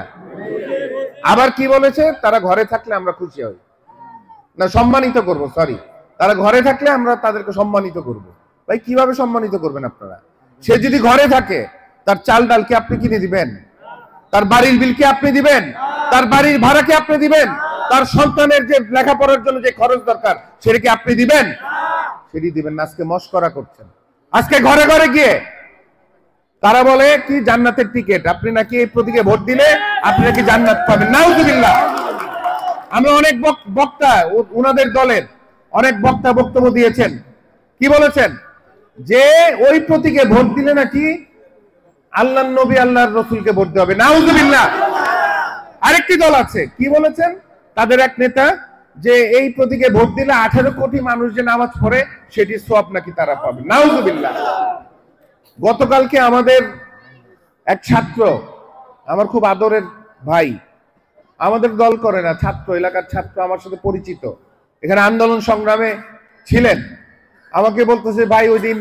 [SPEAKER 1] আবার কি বলেছে, তারা ঘরে থাকলে আমরা খুশি হই না, সম্মানিত করব, সরি, তারা ঘরে থাকলে আমরা তাদেরকে সম্মানিত করব। ভাই কিভাবে সম্মানিত করবেন আপনারা? সে যদি ঘরে থাকে, তার চাল ডাল কি আপনি কিনে দিবেন? তার বাড়ির বিল কি আপনি দিবেন? তার বাড়ির ভাড়া কি আপনি দিবেন? তার সন্তানের যে লেখাপড়ার জন্য যে খরচ দরকার সেটা কি আপনি দিবেন? সেটি দিবেন না। আজকে মস্করা করছেন। আজকে ঘরে ঘরে গিয়ে তারা বলে কি জান্নাতের টিকিট, আপনি নাকি এই প্রতীকে ভোট দিলে আপনি নাকি জান্নাত পাবেন। নাউজুবিল্লাহ। আমরা অনেক বক্তা, ওনাদের দলের অনেক বক্তা বক্তব্য দিয়েছেন, কি বলেছেন যে ওই প্রতীকে ভোট দিলে নাকি আল্লাহর নবী আল্লাহর রসুলকে ভোট দিতে হবে। নাউজুবিল্লাহ। আরেকটি দল আছে, কি বলেছেন তাদের এক নেতা, যে এই প্রতীকে ভোট দিলে 18 কোটি মানুষ যে নামাজ পড়ে সেটি সওয়াব নাকি তারা পাবে। নাউজুবিল্লাহ। গতকালকে আমাদের এক ছাত্র, আমার খুব আদরের ভাই, আমাদের দল করে না, ছাত্র, এলাকার ছাত্র, আমার সাথে পরিচিত, এখানে আন্দোলন সংগ্রামে ছিলেন, আমাকে বলতেছে ভাই ওই দিন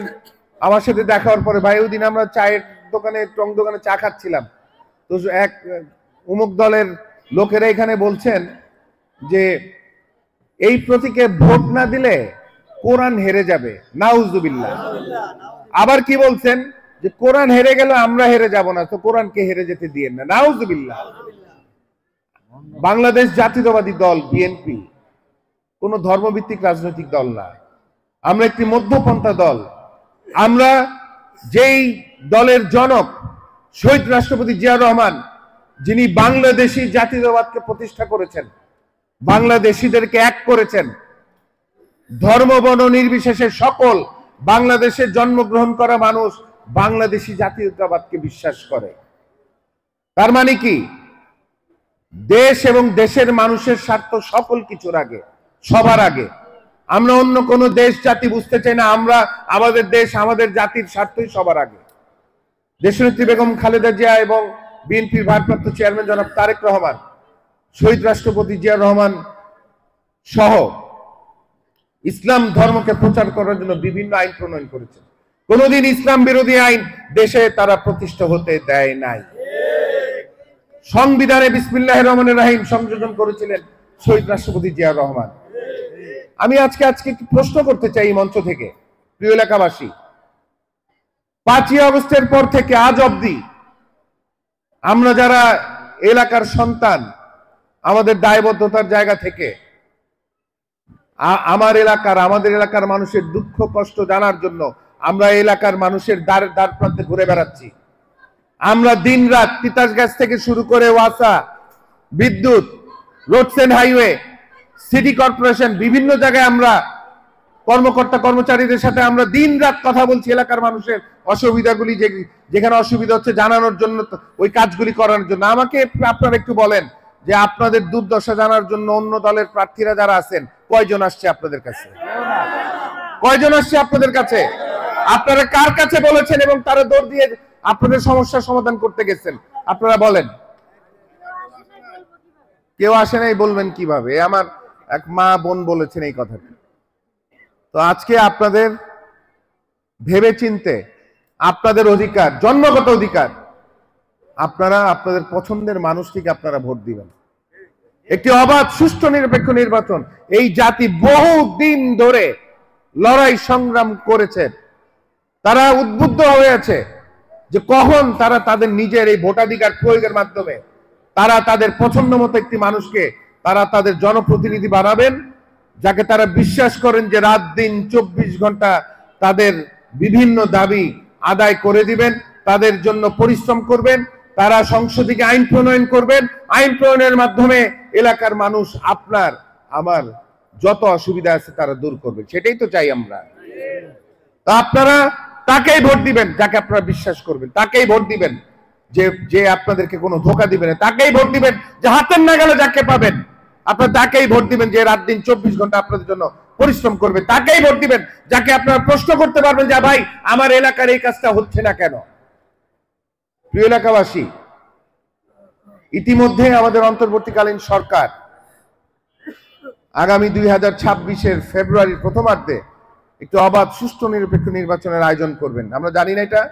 [SPEAKER 1] আমার সাথে দেখা হওয়ার পরে, ভাই ওই দিন আমরা চায়ের দোকানে, টং দোকানে চা খাচ্ছিলাম, তো এক অমুক দলের লোকেরা এখানে বলছেন যে এই প্রতীকে ভোট না দিলে কোরআন হেরে যাবে। নাউজুবিল্লাহ। আবার কি বলছেন যে কোরআন হেরে গেল আমরা হেরে যাব না, তো কোরআনকে হেরে যেতে দিয়েন না। নাউজুবিল্লাহ। বাংলাদেশ জাতীয়তাবাদী দল বিএনপি কোন ধর্মভিত্তিক রাজনৈতিক দল না, আমরা একটি মধ্যপন্থা দল। আমরা যেই দলের জনক শহীদ রাষ্ট্রপতি জিয়াউর রহমান, যিনি বাংলাদেশি জাতীয়তাবাদকে প্রতিষ্ঠা করেছেন, বাংলাদেশিদেরকে এক করেছেন, ধর্ম বর্ণ নির্বিশেষে সকল বাংলাদেশে জন্মগ্রহণ করা মানুষ বাংলাদেশি জাতীয়তাবাদকে বিশ্বাস করে। তার মানে কি, দেশ এবং দেশের মানুষের স্বার্থ সকল কিছুর আগে, সবার আগে। আমরা অন্য কোন দেশ জাতি বুঝতে চাই না, আমরা আমাদের দেশ, আমাদের জাতির স্বার্থই সবার আগে। দেশনেত্রী বেগম খালেদা জিয়া এবং বিএনপির ভারপ্রাপ্ত চেয়ারম্যান জনাব তারেক রহমান, শহীদ রাষ্ট্রপতি জিয়াউর রহমান সহ ইসলাম ধর্মকে প্রচার করার জন্য বিভিন্ন আইন প্রণয়ন করেছেন। কোনদিন ইসলাম বিরোধী আইন দেশে তারা প্রতিষ্ঠা হতে দেয় নাই। সংবিধানে বিসমিল্লাহির রহমানির রহিম সংযোজন করেছিলেন শহীদ রাষ্ট্রপতি জিয়াউর রহমান। আমি আজকে একটি প্রশ্ন করতে চাই মঞ্চ থেকে, প্রিয় এলাকাবাসী, 5ই আগস্টের পর থেকে আজ অবধি আমরা যারা এলাকার সন্তান, আমাদের দায়বদ্ধতার জায়গা থেকে আমাদের এলাকার মানুষের দুঃখ কষ্ট জানার জন্য আমরা এলাকার মানুষের দ্বার প্রান্তে ঘুরে বেড়াচ্ছি। আমরা দিন রাত তিতাস গ্যাস থেকে শুরু করে ওয়াসা, বিদ্যুৎ, roads and highway, city corporation, বিভিন্ন জায়গায় আমরা কর্মকর্তা কর্মচারীদের সাথে আমরা দিন রাত কথা বলছি এলাকার মানুষের অসুবিধাগুলি, যেখানে অসুবিধা হচ্ছে জানানোর জন্য, ওই কাজগুলি করার জন্য। আমাকে আপনারা একটু বলেন যে আপনাদের দুর্দশা জানার জন্য অন্য দলের প্রার্থীরা যারা আছেন কয়জন আসছে আপনাদের কাছে? কয়জন আসছে আপনাদের কাছে? আপনারা কার কাছে বলেছেন এবং তারা দৌড় দিয়ে আপনাদের সমস্যার সমাধান করতে গেছেন? আপনারা বলেন। কেউ আসে নাই, বলবেন কিভাবে? আমার এক মা বোন বলেছেন এই কথাটি। তো আজকে আপনাদের ভেবে চিনতে, আপনাদের অধিকার, জন্মগত অধিকার, আপনারা আপনাদের পছন্দের মানুষটিকে আপনারা ভোট দিবেন। একটি অবাধ সুষ্ঠু নিরপেক্ষ নির্বাচন এই জাতি বহু দিন ধরে লড়াই সংগ্রাম করেছে। তারা উদ্বুদ্ধ হয়ে আছে যে কখন তারা তাদের নিজের এই ভোটাধিকার প্রয়োগের মাধ্যমে তারা তাদের পছন্দ মতো একটি মানুষকে তারা তাদের জনপ্রতিনিধি বানাবেন, যাকে তারা বিশ্বাস করেন যে রাত দিন 24 ঘন্টা তাদের বিভিন্ন দাবি আদায় করে দিবেন, তাদের জন্য পরিশ্রম করবেন, তারা সংসদে আইন প্রণয়ন করবেন, আইন প্রণয়নের মাধ্যমে এলাকার মানুষ আপনার আমার যত অসুবিধা আছে তারা দূর করবে। সেটাই তো চাই আমরা। তো আপনারা তাকেই ভোট দিবেন যাকে আপনারা বিশ্বাস করবেন, তাকেই ভোট দিবেন যে আপনাদেরকে কোনো ধোঁকা দিবে না, তাকেই ভোট দিবেন যে হাতের নাগালে যাকে পাবেন আপনারা তাকেই ভোট দিবেন, যে রাত দিন 24 ঘন্টা আপনাদের জন্য পরিশ্রম করবে, তাকেই ভোট দিবেন যাকে আপনারা প্রশ্ন করতে পারবেন যে ভাই আমার এলাকার এই কাজটা হচ্ছে না কেন। প্রিয় এলাকাবাসী, ইতিমধ্যে আমাদের অন্তর্বর্তীকালীন সরকার আগামী 2026-এর ফেব্রুয়ারির প্রথমার্ধে একটু অবাধ সুষ্ঠু নিরপেক্ষ নির্বাচনের আয়োজন করবেন। আমরা জানি না এটা?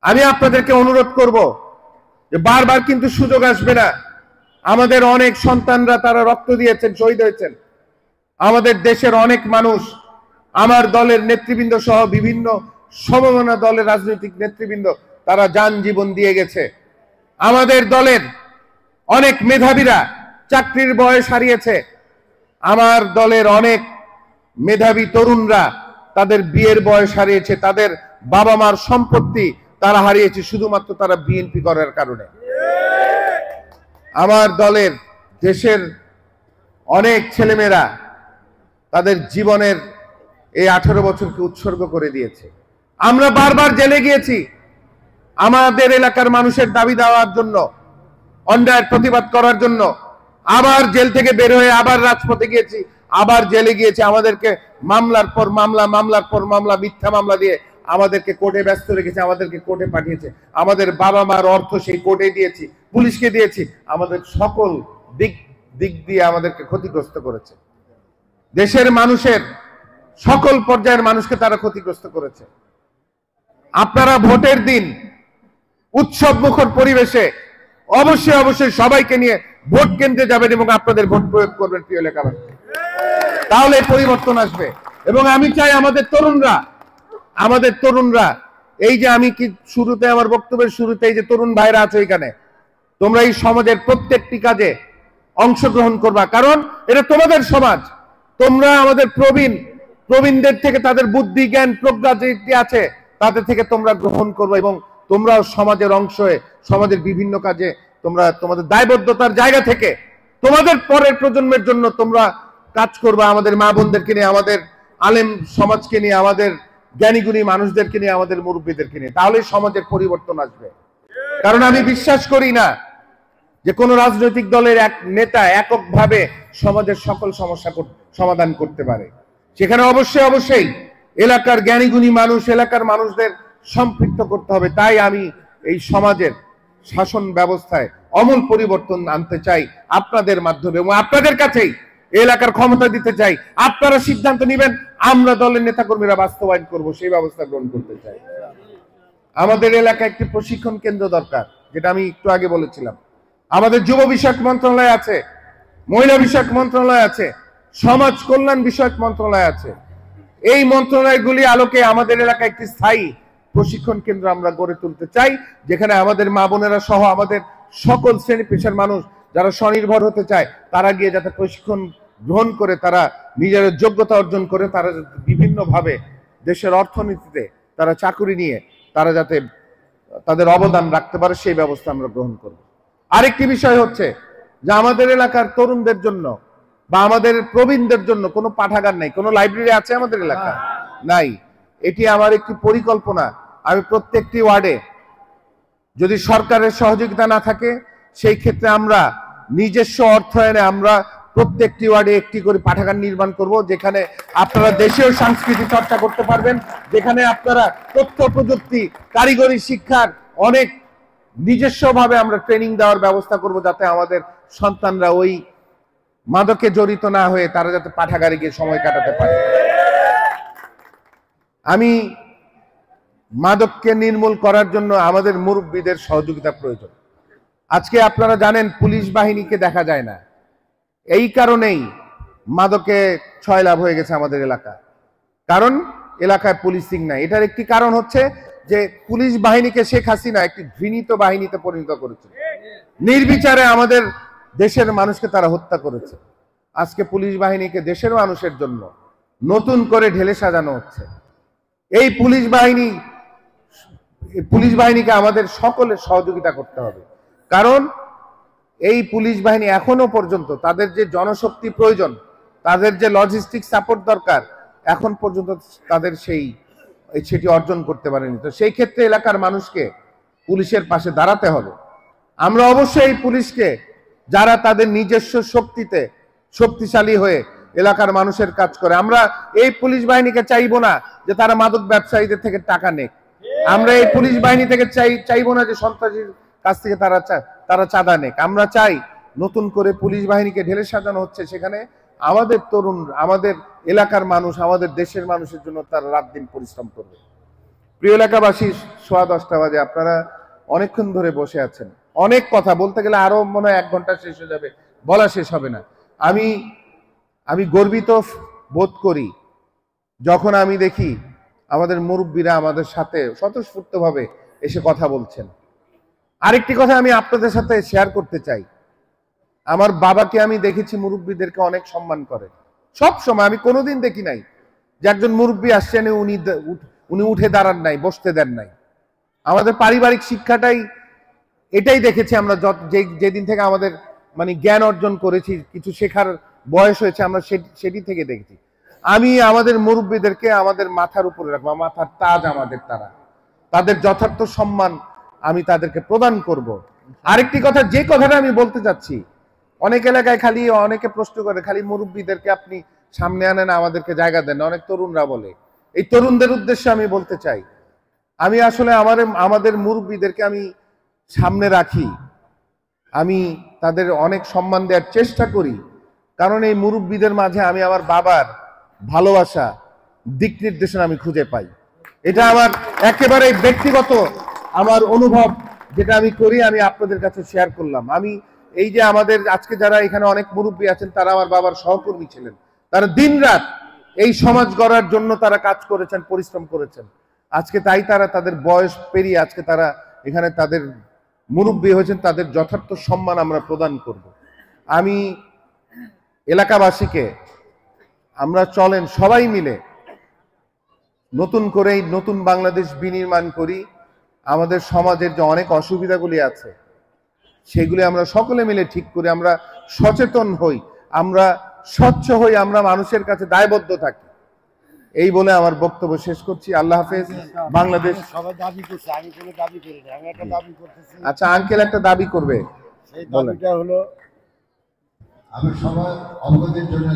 [SPEAKER 1] আমি আপনাদেরকে অনুরোধ করব যে বারবার কিন্তু সুযোগ আসবে না। আমাদের অনেক সন্তানরা তারা রক্ত দিয়েছেন, শহীদ হয়েছেন। আমাদের দেশের অনেক মানুষ, আমার দলের নেতৃবৃন্দ সহ বিভিন্ন সমমনা দলের রাজনৈতিক নেতৃবৃন্দ তারা যান জীবন দিয়ে গেছে। আমাদের দলের অনেক মেধাবীরা চাকরির বয়স হারিয়েছে। আমার দলের অনেক মেধাবী তরুণরা তাদের বিয়ের বয়স হারিয়েছে, তাদের বাবা মার সম্পত্তি তারা হারিয়েছে শুধুমাত্র তারা বিএনপি করার কারণে। আমার দলের দেশের অনেক ছেলেমেয়েরা তাদের জীবনের এই 18 বছরকে উৎসর্গ করে দিয়েছে। আমরা বারবার জেলে গিয়েছি আমাদের এলাকার মানুষের দাবি দেওয়ার জন্য, অন্যায়ের প্রতিবাদ করার জন্য। আবার জেল থেকে বের হয়ে আবার রাজপথে গিয়েছি, আবার জেলে গিয়েছি। আমাদেরকে মামলার পর মামলা, মামলার পর মামলা, মিথ্যা মামলা দিয়ে আমাদেরকে কোর্টে ব্যস্ত রেখেছে, আমাদেরকে কোর্টে পাঠিয়েছে। আমাদের বাবা মার অর্থ সেই কোর্টে দিয়েছি, পুলিশকে দিয়েছি। আমাদের সকল দিক দিয়ে আমাদেরকে ক্ষতিগ্রস্ত করেছে। দেশের মানুষের সকল পর্যায়ের মানুষকে তারা ক্ষতিগ্রস্ত করেছে। আপনারা ভোটের দিন উৎসব মুখর পরিবেশে অবশ্যই অবশ্যই সবাইকে নিয়ে ভোট কেন্দ্রে যাবেন এবং আপনাদের ভোট প্রয়োগ করবেন প্রিয় এলাকাবাসী, তাহলে পরিবর্তন আসবে। এবং আমি চাই আমাদের তরুণরা এই যে আমি কি শুরুতে আমার বক্তব্যের শুরুতে এই যে তরুণ ভাইরা আছে এখানে, তোমরা এই সমাজের প্রত্যেকটি কাজে অংশগ্রহণ করবা, কারণ এটা তোমাদের সমাজ। তোমরা আমাদের প্রবীণদের থেকে তাদের বুদ্ধি জ্ঞান প্রজ্ঞা যেটি আছে তাদের থেকে তোমরা গ্রহণ করবে এবং তোমরাও সমাজের অংশ হয়ে সমাজের বিভিন্ন কাজে তোমরা তোমাদের দায়বদ্ধতার জায়গা থেকে তোমাদের পরের প্রজন্মের জন্য তোমরা কাজ করবে। আমাদের মা বোনদেরকে নিয়ে, আমাদের আলেম সমাজকে নিয়ে, আমাদের জ্ঞানীগুণী মানুষদেরকে নিয়ে, আমাদের মুরব্বীদেরকে নিয়ে, তাহলে সমাজের পরিবর্তন আসবে। কারণ আমি বিশ্বাস করি না যে কোনো রাজনৈতিক দলের এক নেতা এককভাবে সমাজের সকল সমস্যা সমাধান করতে পারে। সেখানে অবশ্যই এলাকার জ্ঞানীগুণী মানুষ, এলাকার মানুষদের সম্পৃক্ত করতে হবে। তাই আমি এই সমাজের শাসন ব্যবস্থায় আমূল পরিবর্তন আনতে চাই আপনাদের মাধ্যমে এবং আপনাদের কাছেই এলাকার ক্ষমতা দিতে চাই। আপনারা সিদ্ধান্ত নেবেন, আমরা দলের নেতাকর্মীরা বাস্তবায়ন করব, সেই ব্যবস্থা গ্রহণ করতে চাই। আমাদের এলাকায় একটি প্রশিক্ষণ কেন্দ্র দরকার, যেটা আমি একটু আগে বলেছিলাম। আমাদের যুব বিষয়ক মন্ত্রণালয় আছে, মহিলা বিষয়ক মন্ত্রণালয় আছে, সমাজ কল্যাণ বিষয়ক মন্ত্রণালয় আছে। এই মন্ত্রণালয়গুলি আলোকে আমাদের এলাকায় একটি স্থায়ী প্রশিক্ষণ কেন্দ্র আমরা গড়ে তুলতে চাই, যেখানে আমাদের মা বোনেরা সহ আমাদের সকল শ্রেণী পেশার মানুষ যারা স্বনির্ভর হতে চায় তারা গিয়ে যাতে প্রশিক্ষণ গ্রহণ করে তারা নিজের যোগ্যতা অর্জন করে তারা বিভিন্নভাবে দেশের অর্থনীতিতে তারা চাকুরি নিয়ে তারা যাতে তাদের অবদান রাখতে পারে, সেই ব্যবস্থা আমরা গ্রহণ করব। আরেকটি বিষয় হচ্ছে যে আমাদের এলাকার তরুণদের জন্য বা আমাদের প্রবীণদের জন্য কোনো পাঠাগার নাই, কোনো লাইব্রেরি আছে আমাদের এলাকায়? নাই। এটি আমার একটি পরিকল্পনা। আমি প্রত্যেকটি ওয়ার্ডে যদি সরকারের সহযোগিতা না থাকে সেই ক্ষেত্রে আমরা নিজস্ব অর্থায়নে আমরা প্রত্যেকটি ওয়ার্ডে একটি করে পাঠাগার নির্মাণ করব, যেখানে আপনারা দেশীয় সংস্কৃতি চর্চা করতে পারবেন, যেখানে আপনারা তথ্য প্রযুক্তি, কারিগরি শিক্ষার অনেক নিজস্বভাবে আমরা ট্রেনিং দেওয়ার ব্যবস্থা করব, যাতে আমাদের সন্তানরা ওই মাদকে জড়িত না হয়ে তারা যাতে পাঠাগারে গিয়ে সময় কাটাতে পারে। আমি মাদককে নির্মূল করার জন্য আমাদের মুরব্বীদের সহযোগিতা প্রয়োজন। আজকে আপনারা জানেন পুলিশ বাহিনীকে দেখা যায় না, এই কারণেই মাদকে ছয়লাভ হয়ে গেছে আমাদের এলাকা, কারণ এলাকায় পুলিশিং নাই। এটার একটি কারণ হচ্ছে যে পুলিশ বাহিনীকে শেখ হাসিনা একটি ঘৃণিত বাহিনীতে পরিণত করেছে, নির্বিচারে আমাদের দেশের মানুষকে তারা হত্যা করেছে। আজকে পুলিশ বাহিনীকে দেশের মানুষের জন্য নতুন করে ঢেলে সাজানো হচ্ছে। এই পুলিশ বাহিনী পুলিশ বাহিনীকে আমাদের সকলের সহযোগিতা করতে হবে, কারণ এই পুলিশ বাহিনী এখনো পর্যন্ত তাদের যে জনশক্তি প্রয়োজন, তাদের যে লজিস্টিক সাপোর্ট দরকার, এখন পর্যন্ত তাদের সেটি অর্জন করতে পারেনি। তো সেই ক্ষেত্রে এলাকার মানুষকে পুলিশের পাশে দাঁড়াতে হবে। আমরা অবশ্যই এই পুলিশকে, যারা তাদের নিজস্ব শক্তিতে শক্তিশালী হয়ে এলাকার মানুষের কাজ করে, আমরা এই পুলিশ বাহিনীকে চাইবো না যে তারা মাদক ব্যবসায়ীদের থেকে টাকা নেক। আমরা এই পুলিশ বাহিনী থেকে চাইবো না যে সন্ত্রাসীর কাছ থেকে তারা চাঁদা নেক। আমরা চাই নতুন করে পুলিশ বাহিনীকে ঢেলে সাজানো হচ্ছে, সেখানে আমাদের তরুণ, আমাদের এলাকার মানুষ, আমাদের দেশের মানুষের জন্য তারা রাত দিন পরিশ্রম করবে। প্রিয় এলাকাবাসী, 10:15 বাজে, আপনারা অনেকক্ষণ ধরে বসে আছেন। অনেক কথা বলতে গেলে আরো মনে হয় 1 ঘন্টা শেষ হয়ে যাবে, বলা শেষ হবে না। আমি গর্বিত বোধ করি যখন আমি দেখি আমাদের মুরব্বীরা আমাদের সাথে স্বতঃস্ফূর্তভাবে এসে কথা বলছেন। আরেকটি কথা আমি আপনাদের সাথে শেয়ার করতে চাই। আমার বাবাকে আমি দেখেছি মুরব্বীদেরকে অনেক সম্মান করে সব সময়। আমি কোনোদিন দেখি নাই যে একজন মুরব্বী আসছেন উনি উঠে দাঁড়ান নাই, বসতে দেন নাই। আমাদের পারিবারিক শিক্ষাটাই এটাই দেখেছি আমরা, যেদিন থেকে আমাদের মানে জ্ঞান অর্জন করেছি, কিছু শেখার বয়স হয়েছে, আমরা সেটি থেকে দেখেছি। আমি আমাদের মুরব্বীদেরকে আমাদের মাথার উপরে রাখবো, মাথার তাজ আমাদের, তাদের যথার্থ সম্মান আমি তাদেরকে প্রদান করব। আরেকটি কথা, যে কথাটা আমি বলতে চাচ্ছি, অনেক এলাকায় খালি অনেকে প্রশ্ন করে, খালি মুরব্বীদেরকে আপনি সামনে আনেন, আমাদেরকে জায়গা দেন, অনেক তরুণরা বলে। এই তরুণদের উদ্দেশ্যে আমি বলতে চাই, আমি আসলে আমাদের মুরব্বীদেরকে আমি সামনে রাখি, আমি তাদের অনেক সম্মান দেওয়ার চেষ্টা করি, কারণ এই মুরব্বীদের মাঝে আমি আমার বাবার ভালোবাসা, দিক নির্দেশনা আমি খুঁজে পাই। এটা আমার একেবারে ব্যক্তিগত আমার অনুভব, যেটা আমি করি, আমি আপনাদের কাছে শেয়ার করলাম। আমি এই যে আমাদের আজকে যারা এখানে অনেক মুরব্বী আছেন, তারা আমার বাবার সহকর্মী ছিলেন। তারা দিনরাত এই সমাজ গড়ার জন্য তারা কাজ করেছেন, পরিশ্রম করেছেন। আজকে তাই তারা তাদের বয়স পেরিয়ে আজকে তারা এখানে তাদের মুরব্বী হয়েছেন, তাদের যথার্থ সম্মান আমরা প্রদান করব। আমি এলাকাবাসীকে, আমরা চলেন সবাই মিলে নতুন করে নতুন বাংলাদেশ বিনির্মাণ করি। আমাদের সমাজের যে অনেক অসুবিধাগুলি আছে সেগুলি আমরা সকলে মিলে ঠিক করে আমরা সচেতন হই, আমরা স্বচ্ছ হই, আমরা মানুষের কাছে দায়বদ্ধ থাকি। এই বলে আমার বক্তব্য শেষ করছি। আল্লাহ হাফেজ। বাংলাদেশ
[SPEAKER 2] সবাই দাবি করছে, আমি কোনো দাবি করি না, আমি একটা দাবি করতেছি।
[SPEAKER 1] আচ্ছা, আঙ্কেল একটা দাবি করবে,
[SPEAKER 2] সেই দাবিটা হলো, আমি সবার অবগতির জন্য